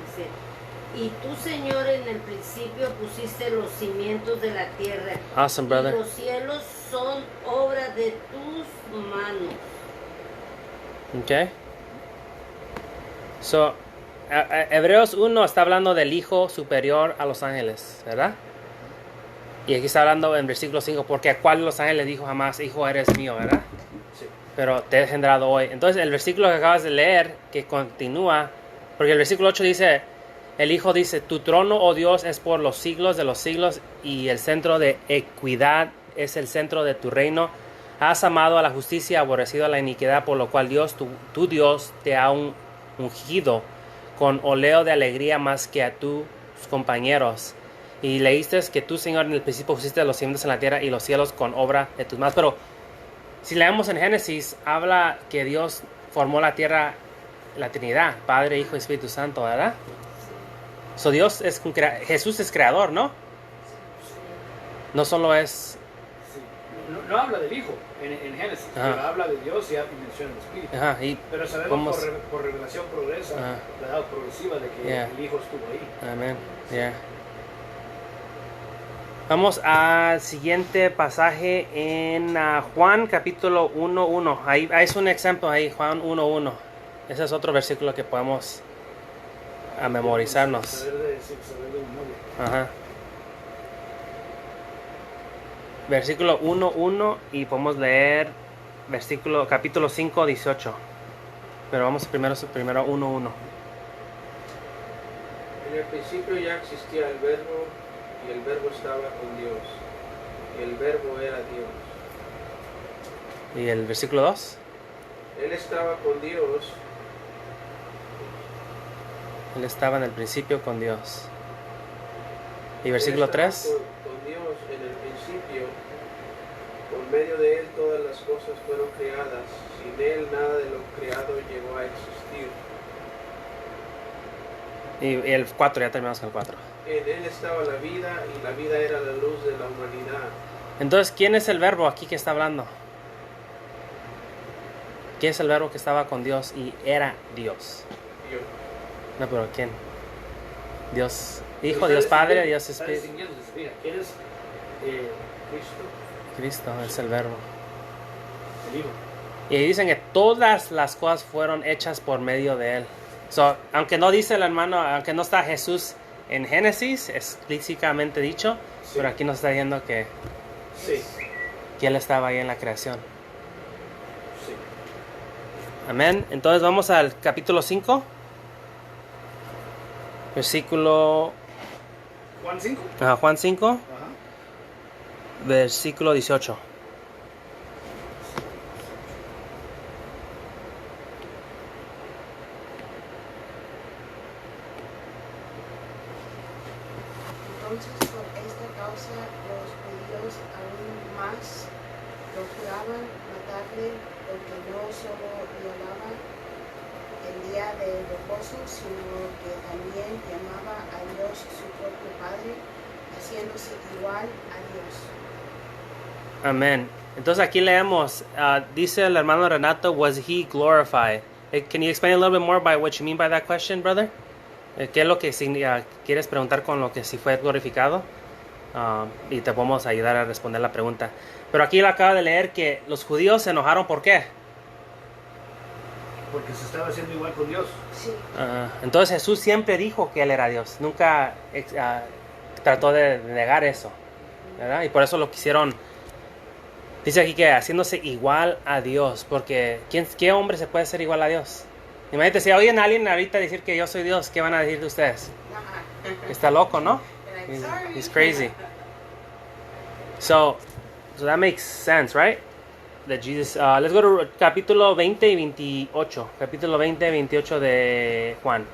Dice, y tú, Señor, en el principio pusiste los cimientos de la tierra. Awesome, Y brother. los cielos son obra de tus manos. Ok. So, Hebreos 1 está hablando del Hijo superior a los ángeles, ¿verdad? Y aquí está hablando en versículo 5, porque a cuál de los ángeles dijo jamás, Hijo eres mío, ¿verdad? Sí. Pero te he engendrado hoy. Entonces el versículo que acabas de leer, que continúa, porque el versículo 8 dice, el Hijo dice, tu trono, oh Dios, es por los siglos de los siglos, y el centro de equidad es el centro de tu reino. Has amado a la justicia, aborrecido a la iniquidad, por lo cual Dios, tu Dios, te ha ungido con oleo de alegría más que a tus compañeros. Y leíste que tú, Señor, en el principio pusiste los cimientos en la tierra y los cielos con obra de tus manos. Pero si leemos en Génesis, habla que Dios formó la tierra, la Trinidad, Padre, Hijo y Espíritu Santo, ¿verdad? So Dios es Jesús es creador, ¿no? No solo es... Sí. No habla del Hijo en Génesis, Ajá. pero habla de Dios y menciona el Espíritu. Ajá, y Pero sabemos Vamos- por revelación progresa, Ajá. la edad progresiva de que Yeah. el Hijo estuvo ahí. amén. Yeah. Vamos al siguiente pasaje en Juan capítulo 1:1. Ahí es un ejemplo ahí, Juan 1:1. Ese es otro versículo que podemos memorizarnos. Saber de memoria. Ajá. Versículo 1:1 y podemos leer capítulo 5:18. Pero vamos primero 1:1. En el principio ya existía el verbo, y el verbo estaba con Dios, y el verbo era Dios. Y el versículo 2. Él estaba con Dios, Él estaba en el principio con Dios. Y versículo Él estaba 3. con Dios en el principio. Por medio de Él todas las cosas fueron creadas. Sin Él nada de lo creado llegó a existir. Y el 4, ya terminamos con el 4. En Él estaba la vida y la vida era la luz de la humanidad. Entonces, ¿quién es el verbo aquí que está hablando? ¿Quién es el verbo que estaba con Dios y era Dios? Yo. No, pero ¿quién? Dios Hijo, Dios Padre, Dios Está Espíritu. distinguiéndose. Mira, ¿quién es Cristo? Cristo es el verbo. El Hijo. Y dicen que todas las cosas fueron hechas por medio de Él. So, aunque no dice el hermano, aunque no está Jesús en Génesis, explícitamente dicho, Sí. pero aquí nos está diciendo que Sí. Él estaba ahí en la creación. Sí. Amén. Entonces vamos al capítulo 5, versículo... Juan 5. Juan 5, Ajá. versículo 18. Entonces, por esta causa, los judíos aún más procuraban matarle, porque no solo violaba el día del reposo, sino que también llamaba a Dios su propio Padre, haciéndose igual a Dios. Amén. Entonces aquí leemos, dice el hermano Renato, was he glorified? Can you explain a little bit more by what you mean by that question, brother? ¿Qué es lo que quieres preguntar con lo que si fue glorificado? Y te podemos ayudar a responder la pregunta. Pero aquí le acaba de leer que los judíos se enojaron, ¿por qué? Porque se estaba haciendo igual con Dios. Sí, Entonces Jesús siempre dijo que Él era Dios. Nunca trató de negar eso, ¿verdad? Y por eso lo quisieron. Dice aquí que haciéndose igual a Dios. Porque ¿qué hombre se puede hacer igual a Dios? Imagínate, si oyen a alguien ahorita decir que yo soy Dios, ¿qué van a decir de ustedes? Está loco, ¿no? like, sorry. He's crazy. So that makes sense, right? That Jesus. Let's go to capítulo 20 y 28. Capítulo 20 y 28 de Juan.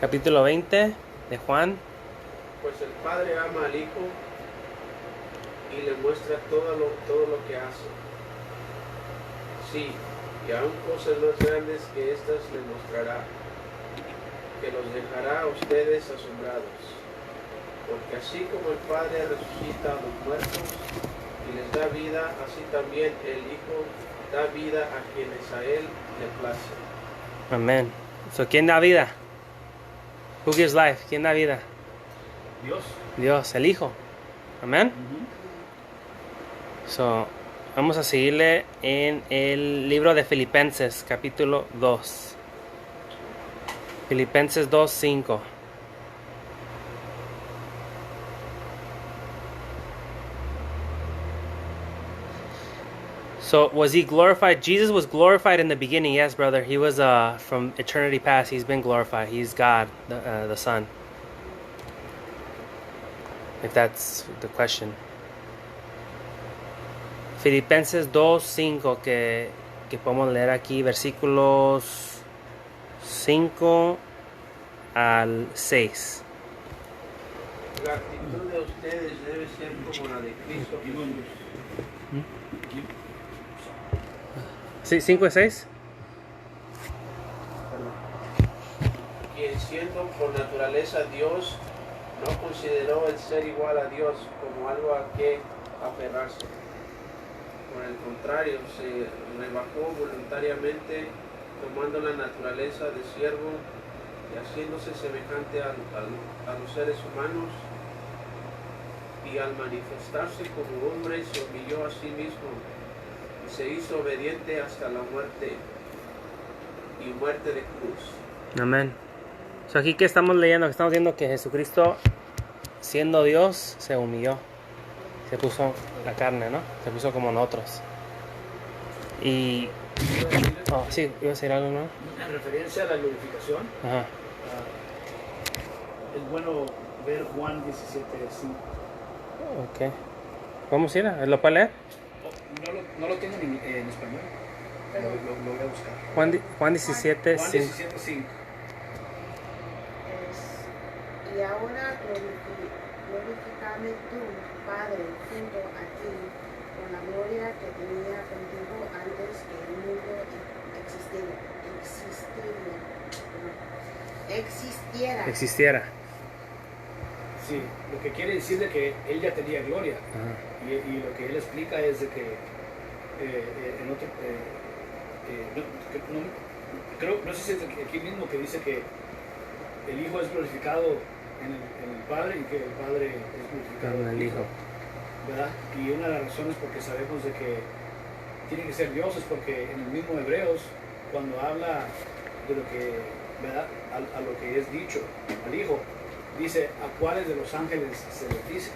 Capítulo 20 de Juan. Pues el Padre ama al Hijo y le muestra todo lo que hace. Sí, y aún cosas más grandes que estas le mostrará, que los dejará a ustedes asombrados. Porque así como el Padre resucita a los muertos y les da vida, así también el Hijo da vida a quienes a Él le place. Amén. So, ¿quién da vida? Who gives life? ¿Quién da vida? Dios. Dios, el Hijo. Amén. So, vamos a seguirle en el libro de Filipenses, capítulo 2. Filipenses 2, 5. So, was he glorified? Jesus was glorified in the beginning, yes, brother. He was from eternity past. He's been glorified. He's God, the Son. If that's the question. Filipenses 2, 5, que podemos leer aquí, versículos 5 al 6. La actitud de ustedes debe ser como la de Cristo Jesús, Sí, 5 y 6. quien siendo por naturaleza Dios, no consideró el ser igual a Dios como algo a que aferrarse. Por el contrario, se rebajó voluntariamente, tomando la naturaleza de siervo y haciéndose semejante a los seres humanos, y al manifestarse como hombre se humilló a sí mismo y se hizo obediente hasta la muerte y muerte de cruz. Amén. So, aquí que estamos leyendo, que estamos viendo que Jesucristo, siendo Dios, se humilló. Se puso la carne, ¿no? Se puso como nosotros. Y... Oh, sí, iba a decir algo, ¿no? En referencia a la glorificación, Ajá. es bueno ver Juan 17:5. Ok. Vamos a ir, ¿lo puede leer? No lo tengo en español, pero lo voy a buscar. Juan 17, Juan 5. 17:5. Y ahora glorifícame tú, Padre, junto a ti, con la gloria que tenía contigo antes que el mundo existiera. Sí, lo que quiere decir de que él ya tenía gloria. Ajá. Y lo que él explica es de que no sé si es aquí mismo que dice que el Hijo es glorificado en el Padre y que el Padre es glorificado En el Hijo. ¿Verdad? Y una de las razones porque sabemos de que tienen que ser dioses, porque en el mismo Hebreos, cuando habla de lo que, ¿verdad? A lo que es dicho al Hijo, dice a cuáles de los ángeles se les dice.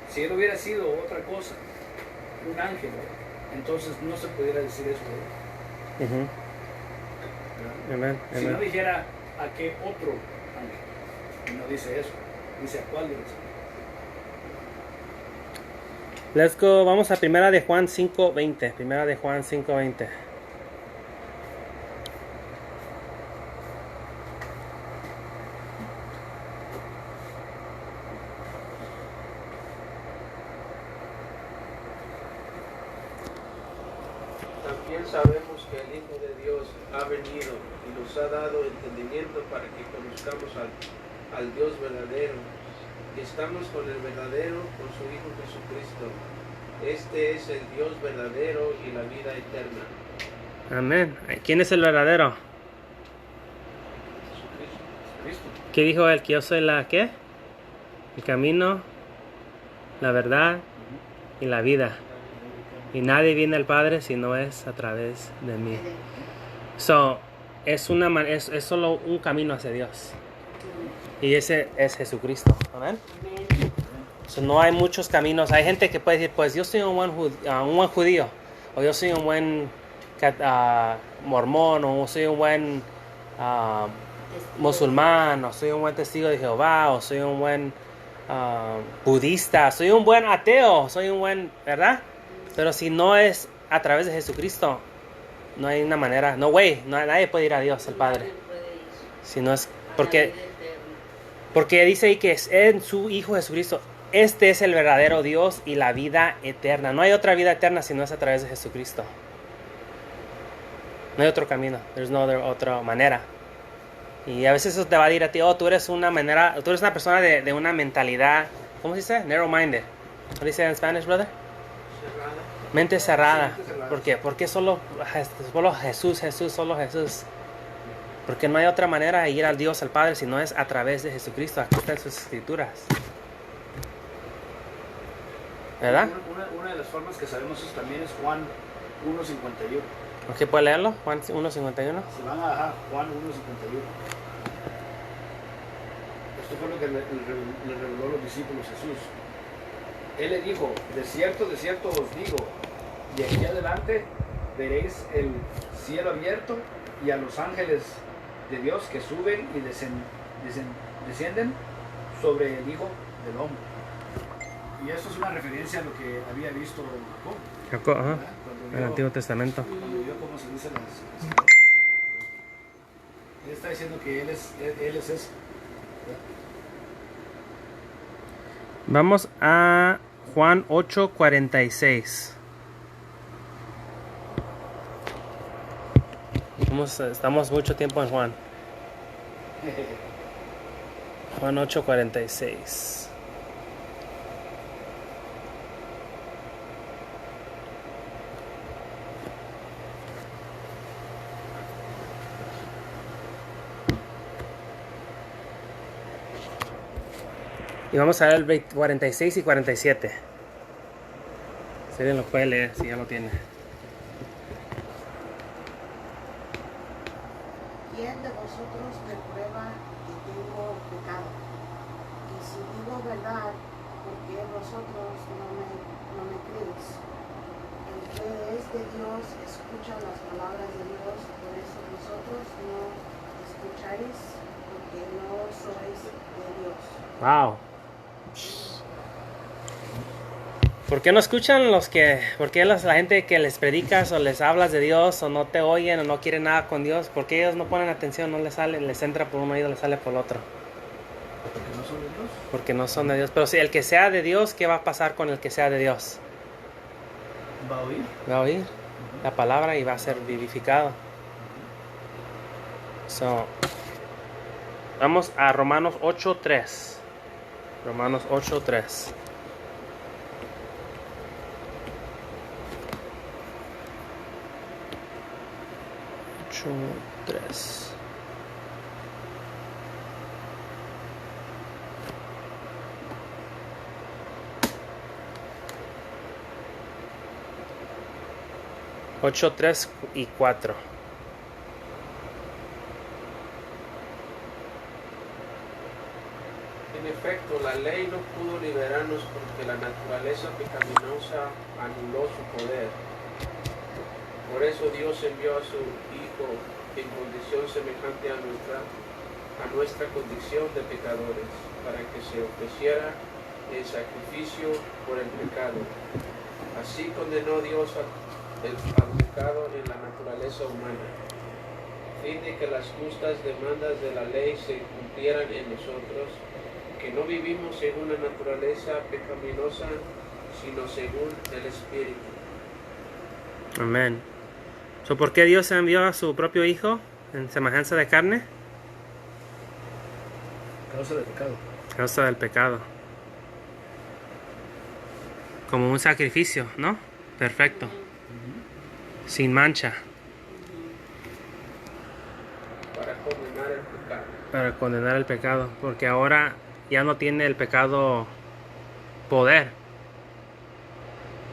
Si él hubiera sido otra cosa, un ángel, entonces no se pudiera decir eso. Ujú. Amén. Si no Amén. dijera a qué otro ángel, y no dice eso, dice a cuál de los ángeles. Let's go. Vamos a Primera de Juan 5:20. Primera de Juan 5:20. También sabemos que el Hijo de Dios ha venido y nos ha dado entendimiento para que conozcamos al Dios verdadero. Y estamos con el verdadero, con su Hijo Jesucristo. Este es el Dios verdadero y la vida eterna. Amén. ¿Quién es el verdadero? Cristo. ¿Qué dijo él? Que yo soy la ¿qué? El camino, la verdad y la vida. Y nadie viene al Padre si no es a través de mí. So, es solo un camino hacia Dios. Y ese es Jesucristo. Amén. So, no hay muchos caminos. Hay gente que puede decir, pues yo soy un buen judío. O yo soy un buen mormón. O soy un buen musulmán. O soy un buen testigo de Jehová. O soy un buen budista. Soy un buen ateo. Soy un buen, ¿verdad? Pero si no es a través de Jesucristo, no hay una manera, nadie puede ir a Dios, el Padre. Si no es, porque dice ahí que es en su Hijo Jesucristo, este es el verdadero Dios y la vida eterna. No hay otra vida eterna si no es a través de Jesucristo. No hay otro camino, there's no otra manera. Y a veces eso te va a decir a ti, tú eres una persona de una mentalidad, ¿cómo se dice? Narrow-minded. ¿Cómo dice en Spanish, brother? Mente cerrada. ¿Por qué? Porque solo Jesús, solo Jesús. Porque no hay otra manera de ir al Dios, al Padre, si no es a través de Jesucristo. Aquí están sus escrituras. ¿Verdad? Una de las formas que sabemos eso también es Juan 1:51. ¿Ok? ¿Puede leerlo? Juan 1:51. Se van a bajar Juan 1:51. Esto fue lo que le reveló a los discípulos Jesús. Él le dijo, de cierto os digo, de aquí adelante veréis el cielo abierto y a los ángeles de Dios que suben y descienden sobre el Hijo del Hombre. Y esto es una referencia a lo que había visto Jacob. Ajá. En el Antiguo Testamento. Cuando vio cómo se dice él está diciendo que él es eso. Vamos a Juan 8:46. Estamos mucho tiempo en Juan. Juan 8:46. Y vamos a ver el 46 y 47. Si alguien lo puede leer, si ya lo tiene. ¿Quién de vosotros me prueba que tengo pecado? Y si digo verdad, ¿por qué vosotros no me creéis? El que es de Dios escucha las palabras de Dios, por eso vosotros no escucháis porque no sois de Dios. Wow. ¿Por qué no escuchan por qué la gente que les predicas o les hablas de Dios o no te oyen o no quieren nada con Dios? ¿Por qué ellos no ponen atención? No les sale, les entra por un oído, les sale por el otro. Porque no son de Dios. Porque no son de Dios. Pero si el que sea de Dios, ¿qué va a pasar con el que sea de Dios? Va a oír. Va a oír la palabra y va a ser vivificado. So, vamos a Romanos 8:3. Romanos 8:3. Tres. Ocho, 3 y 4. En efecto, la ley no pudo liberarnos porque la naturaleza pecaminosa anuló su poder. Por eso Dios envió a su Hijo en condición semejante a nuestra condición de pecadores, para que se ofreciera en sacrificio por el pecado. Así condenó Dios al pecado en la naturaleza humana, a fin de que las justas demandas de la ley se cumplieran en nosotros, que no vivimos según la naturaleza pecaminosa, sino según el Espíritu. Amén. So, ¿por qué Dios envió a su propio Hijo en semejanza de carne? Causa del pecado. Causa del pecado. Como un sacrificio, ¿no? Perfecto. Sin mancha. Para condenar el pecado. Para condenar el pecado. Porque ahora ya no tiene el pecado poder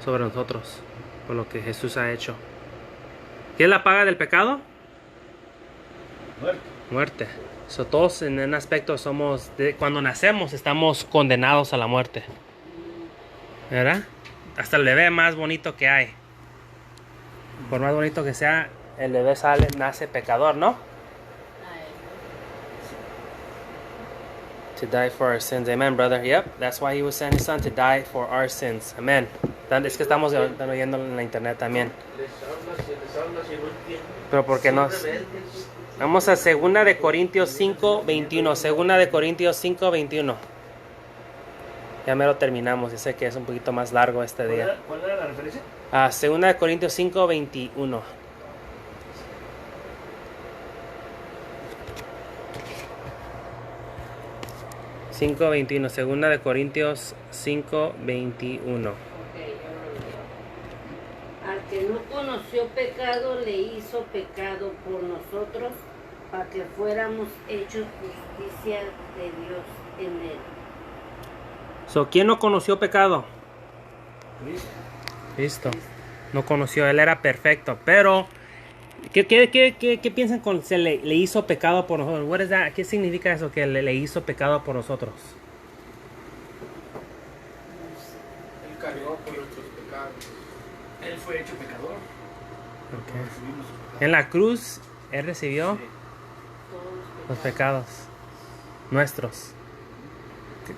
sobre nosotros. Por lo que Jesús ha hecho. ¿Qué es la paga del pecado? Muerte. Muerte. So, todos en un aspecto cuando nacemos estamos condenados a la muerte. ¿Verdad? Hasta el bebé más bonito que hay. Por más bonito que sea, el bebé nace pecador, ¿no? To die for our sins. Amen, brother. Yep, that's why he was sent his son, to die for our sins. Amen. Es que estamos oyendo en la internet también. Les hablas y no entienden. Pero porque Son nos... rebeldes. Vamos a 2 de Corintios 5:21. 2 de Corintios 5:21. Ya me lo terminamos. Yo sé que es un poquito más largo este día. ¿Cuál era la referencia? 2 de Corintios 5:21. Segunda de Corintios 5:21. Al que no conoció pecado, le hizo pecado por nosotros, para que fuéramos hechos justicia de Dios en él. So, ¿quién no conoció pecado? Cristo. Cristo. No conoció, él era perfecto. Pero, ¿qué piensan con se le hizo pecado por nosotros? What is that? ¿Qué significa eso que le hizo pecado por nosotros? Él cargó por nuestros pecados. Él fue hecho pecador. Okay. Recibimos sus pecados. En la cruz, él recibió Sí. Todos los pecados nuestros.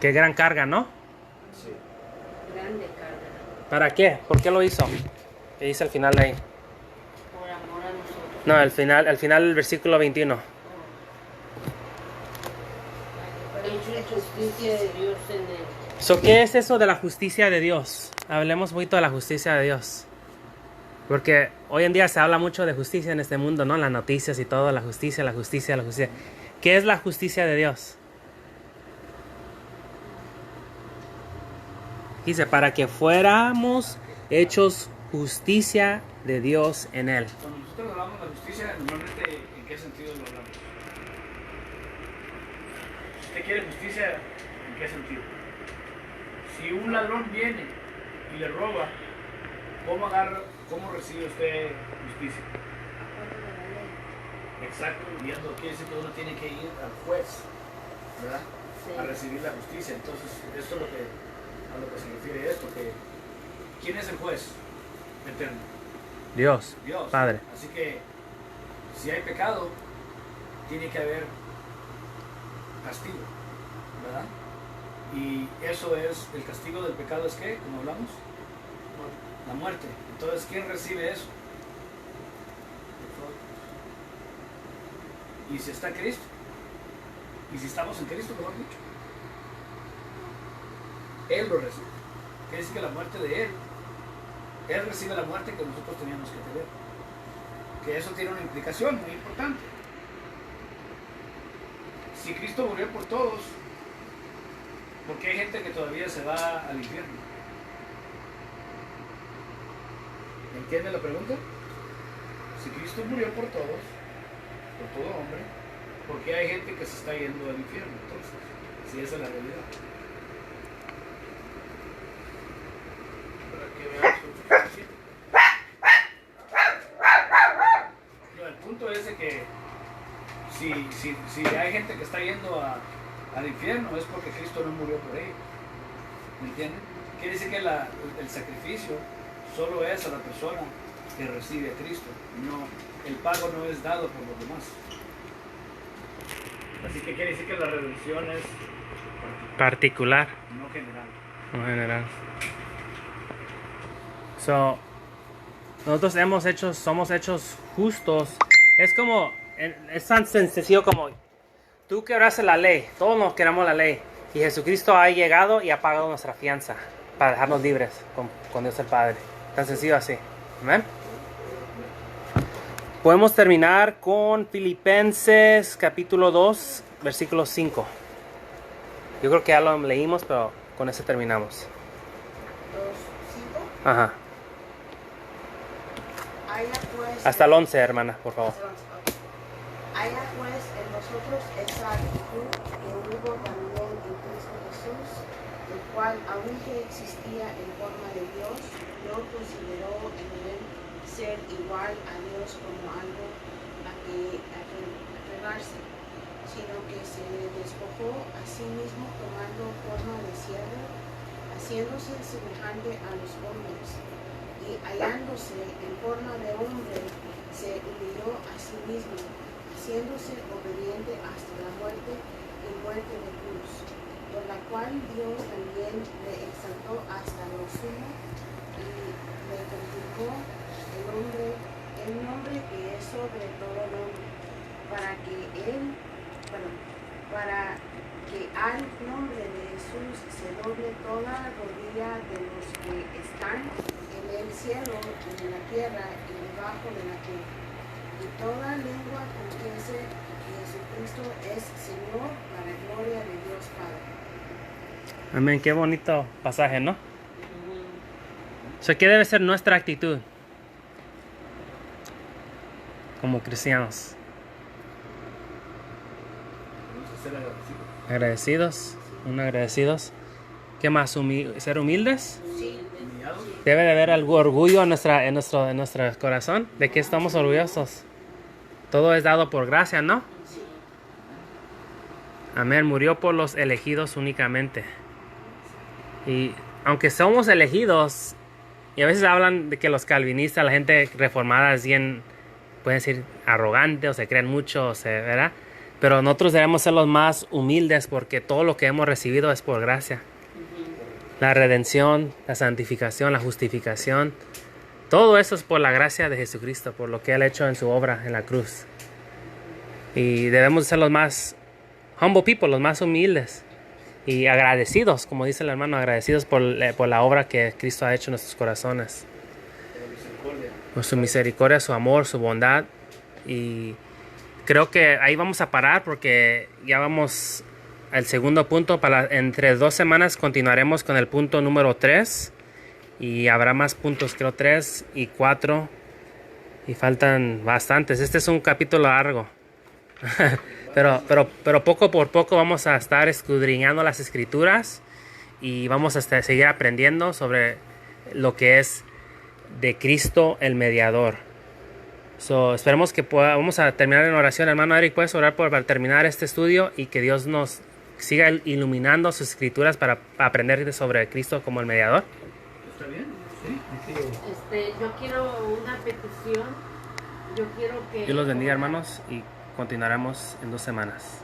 Qué gran carga, ¿no? Sí. grande carga, ¿Para qué? ¿Por qué lo hizo? ¿Qué dice al final de ahí? por amor a nosotros. No, al final del versículo 21. Hecho justicia de Dios en él. So, ¿qué es eso de la justicia de Dios? Hablemos un poquito de la justicia de Dios. Porque hoy en día se habla mucho de justicia en este mundo, ¿no? En las noticias y todo, la justicia, la justicia, la justicia. ¿Qué es la justicia de Dios? Dice, para que fuéramos hechos justicia de Dios en él. Cuando nosotros hablamos de la justicia, normalmente, ¿en qué sentido lo hablamos? Si usted quiere justicia, ¿en qué sentido? Si un ladrón viene y le roba, ¿cómo recibe usted justicia? Exacto, guiando, quiere decir que uno tiene que ir al juez, ¿verdad? Sí. A recibir la justicia. Entonces, esto es a lo que se refiere esto, que ¿quién es el juez eterno? Dios, Dios. Padre. Así que si hay pecado, tiene que haber castigo, ¿verdad? Y eso es, el castigo del pecado es ¿qué? Como hablamos, la muerte. Entonces, ¿quién recibe eso? Y si está Cristo, y si estamos en Cristo, mejor dicho, Él lo recibe. Quiere decir que la muerte de Él recibe la muerte que nosotros teníamos que tener. Que eso tiene una implicación muy importante. Si Cristo murió por todos, ¿por qué hay gente que todavía se va al infierno? ¿Entiende la pregunta? Si Cristo murió por todos, por todo hombre, ¿por qué hay gente que se está yendo al infierno entonces? Si esa es la realidad. Para que vean su justicia. No, el punto es de que si hay gente que está yendo al infierno es porque Cristo no murió por ellos. ¿Me entienden? Quiere decir que el sacrificio solo es a la persona que recibe a Cristo. No, el pago no es dado por los demás. Así que quiere decir que la redención es Particular, no general. en general. So, nosotros somos hechos justos. Es como, es tan sencillo como tú quebraste la ley, todos nos queramos la ley. Y Jesucristo ha llegado y ha pagado nuestra fianza para dejarnos libres con Dios el Padre. Tan sencillo así. Amén. Podemos terminar con Filipenses capítulo 2, versículo 5. Yo creo que ya lo leímos, pero con ese terminamos. 2:5. Ajá. Haya pues Hasta el 11, hermana, por favor. Haya pues en nosotros esa actitud que hubo también en Cristo Jesús, el cual, aunque existía en forma de Dios, no consideró en él ser igual a Dios como algo a que aferrarse, sino que se despojó a sí mismo tomando forma de siervo, haciéndose semejante a los hombres, y hallándose en forma de hombre, se humilló a sí mismo, haciéndose obediente hasta la muerte y muerte de cruz, por la cual Dios también le exaltó hasta lo sumo y le confirmó el nombre que es sobre todo nombre, para que al nombre de Jesús se doble toda rodilla de los que están en el cielo, en la tierra y debajo de la tierra, y toda lengua confiese que Jesucristo es Señor, para gloria de Dios Padre. Amén, qué bonito pasaje, ¿no? ¿Qué debe ser nuestra actitud como cristianos? Vamos a ser Agradecidos, agradecidos. agradecidos. ¿Qué más? ¿Ser humildes? Sí. Humillados. Debe de haber algo orgullo en nuestro corazón. ¿De qué estamos orgullosos? Todo es dado por gracia, ¿no? Amén. Murió por los elegidos únicamente. Y aunque somos elegidos, y a veces hablan de que los calvinistas, la gente reformada es bien, pueden decir, arrogante o se creen mucho, ¿verdad? Pero nosotros debemos ser los más humildes porque todo lo que hemos recibido es por gracia. La redención, la santificación, la justificación, todo eso es por la gracia de Jesucristo, por lo que Él ha hecho en su obra en la cruz. Y debemos ser los más humble people, los más humildes y agradecidos, como dice el hermano, agradecidos por la obra que Cristo ha hecho en nuestros corazones. Por su misericordia, su amor, su bondad. Y creo que ahí vamos a parar porque ya vamos al segundo punto. Entre 2 semanas continuaremos con el punto número 3. Y habrá más puntos, creo 3 y 4. Y faltan bastantes. Este es un capítulo largo. pero poco por poco vamos a estar escudriñando las escrituras. Y vamos a seguir aprendiendo sobre lo que es de Cristo el mediador. Esperemos que vamos a terminar en oración. Hermano Eric, ¿puedes orar para terminar este estudio y que Dios nos siga iluminando sus escrituras para aprender sobre Cristo como el mediador? ¿Está bien? Sí. Yo quiero una petición. Yo quiero que... Dios los bendiga, hermanos, y continuaremos en 2 semanas.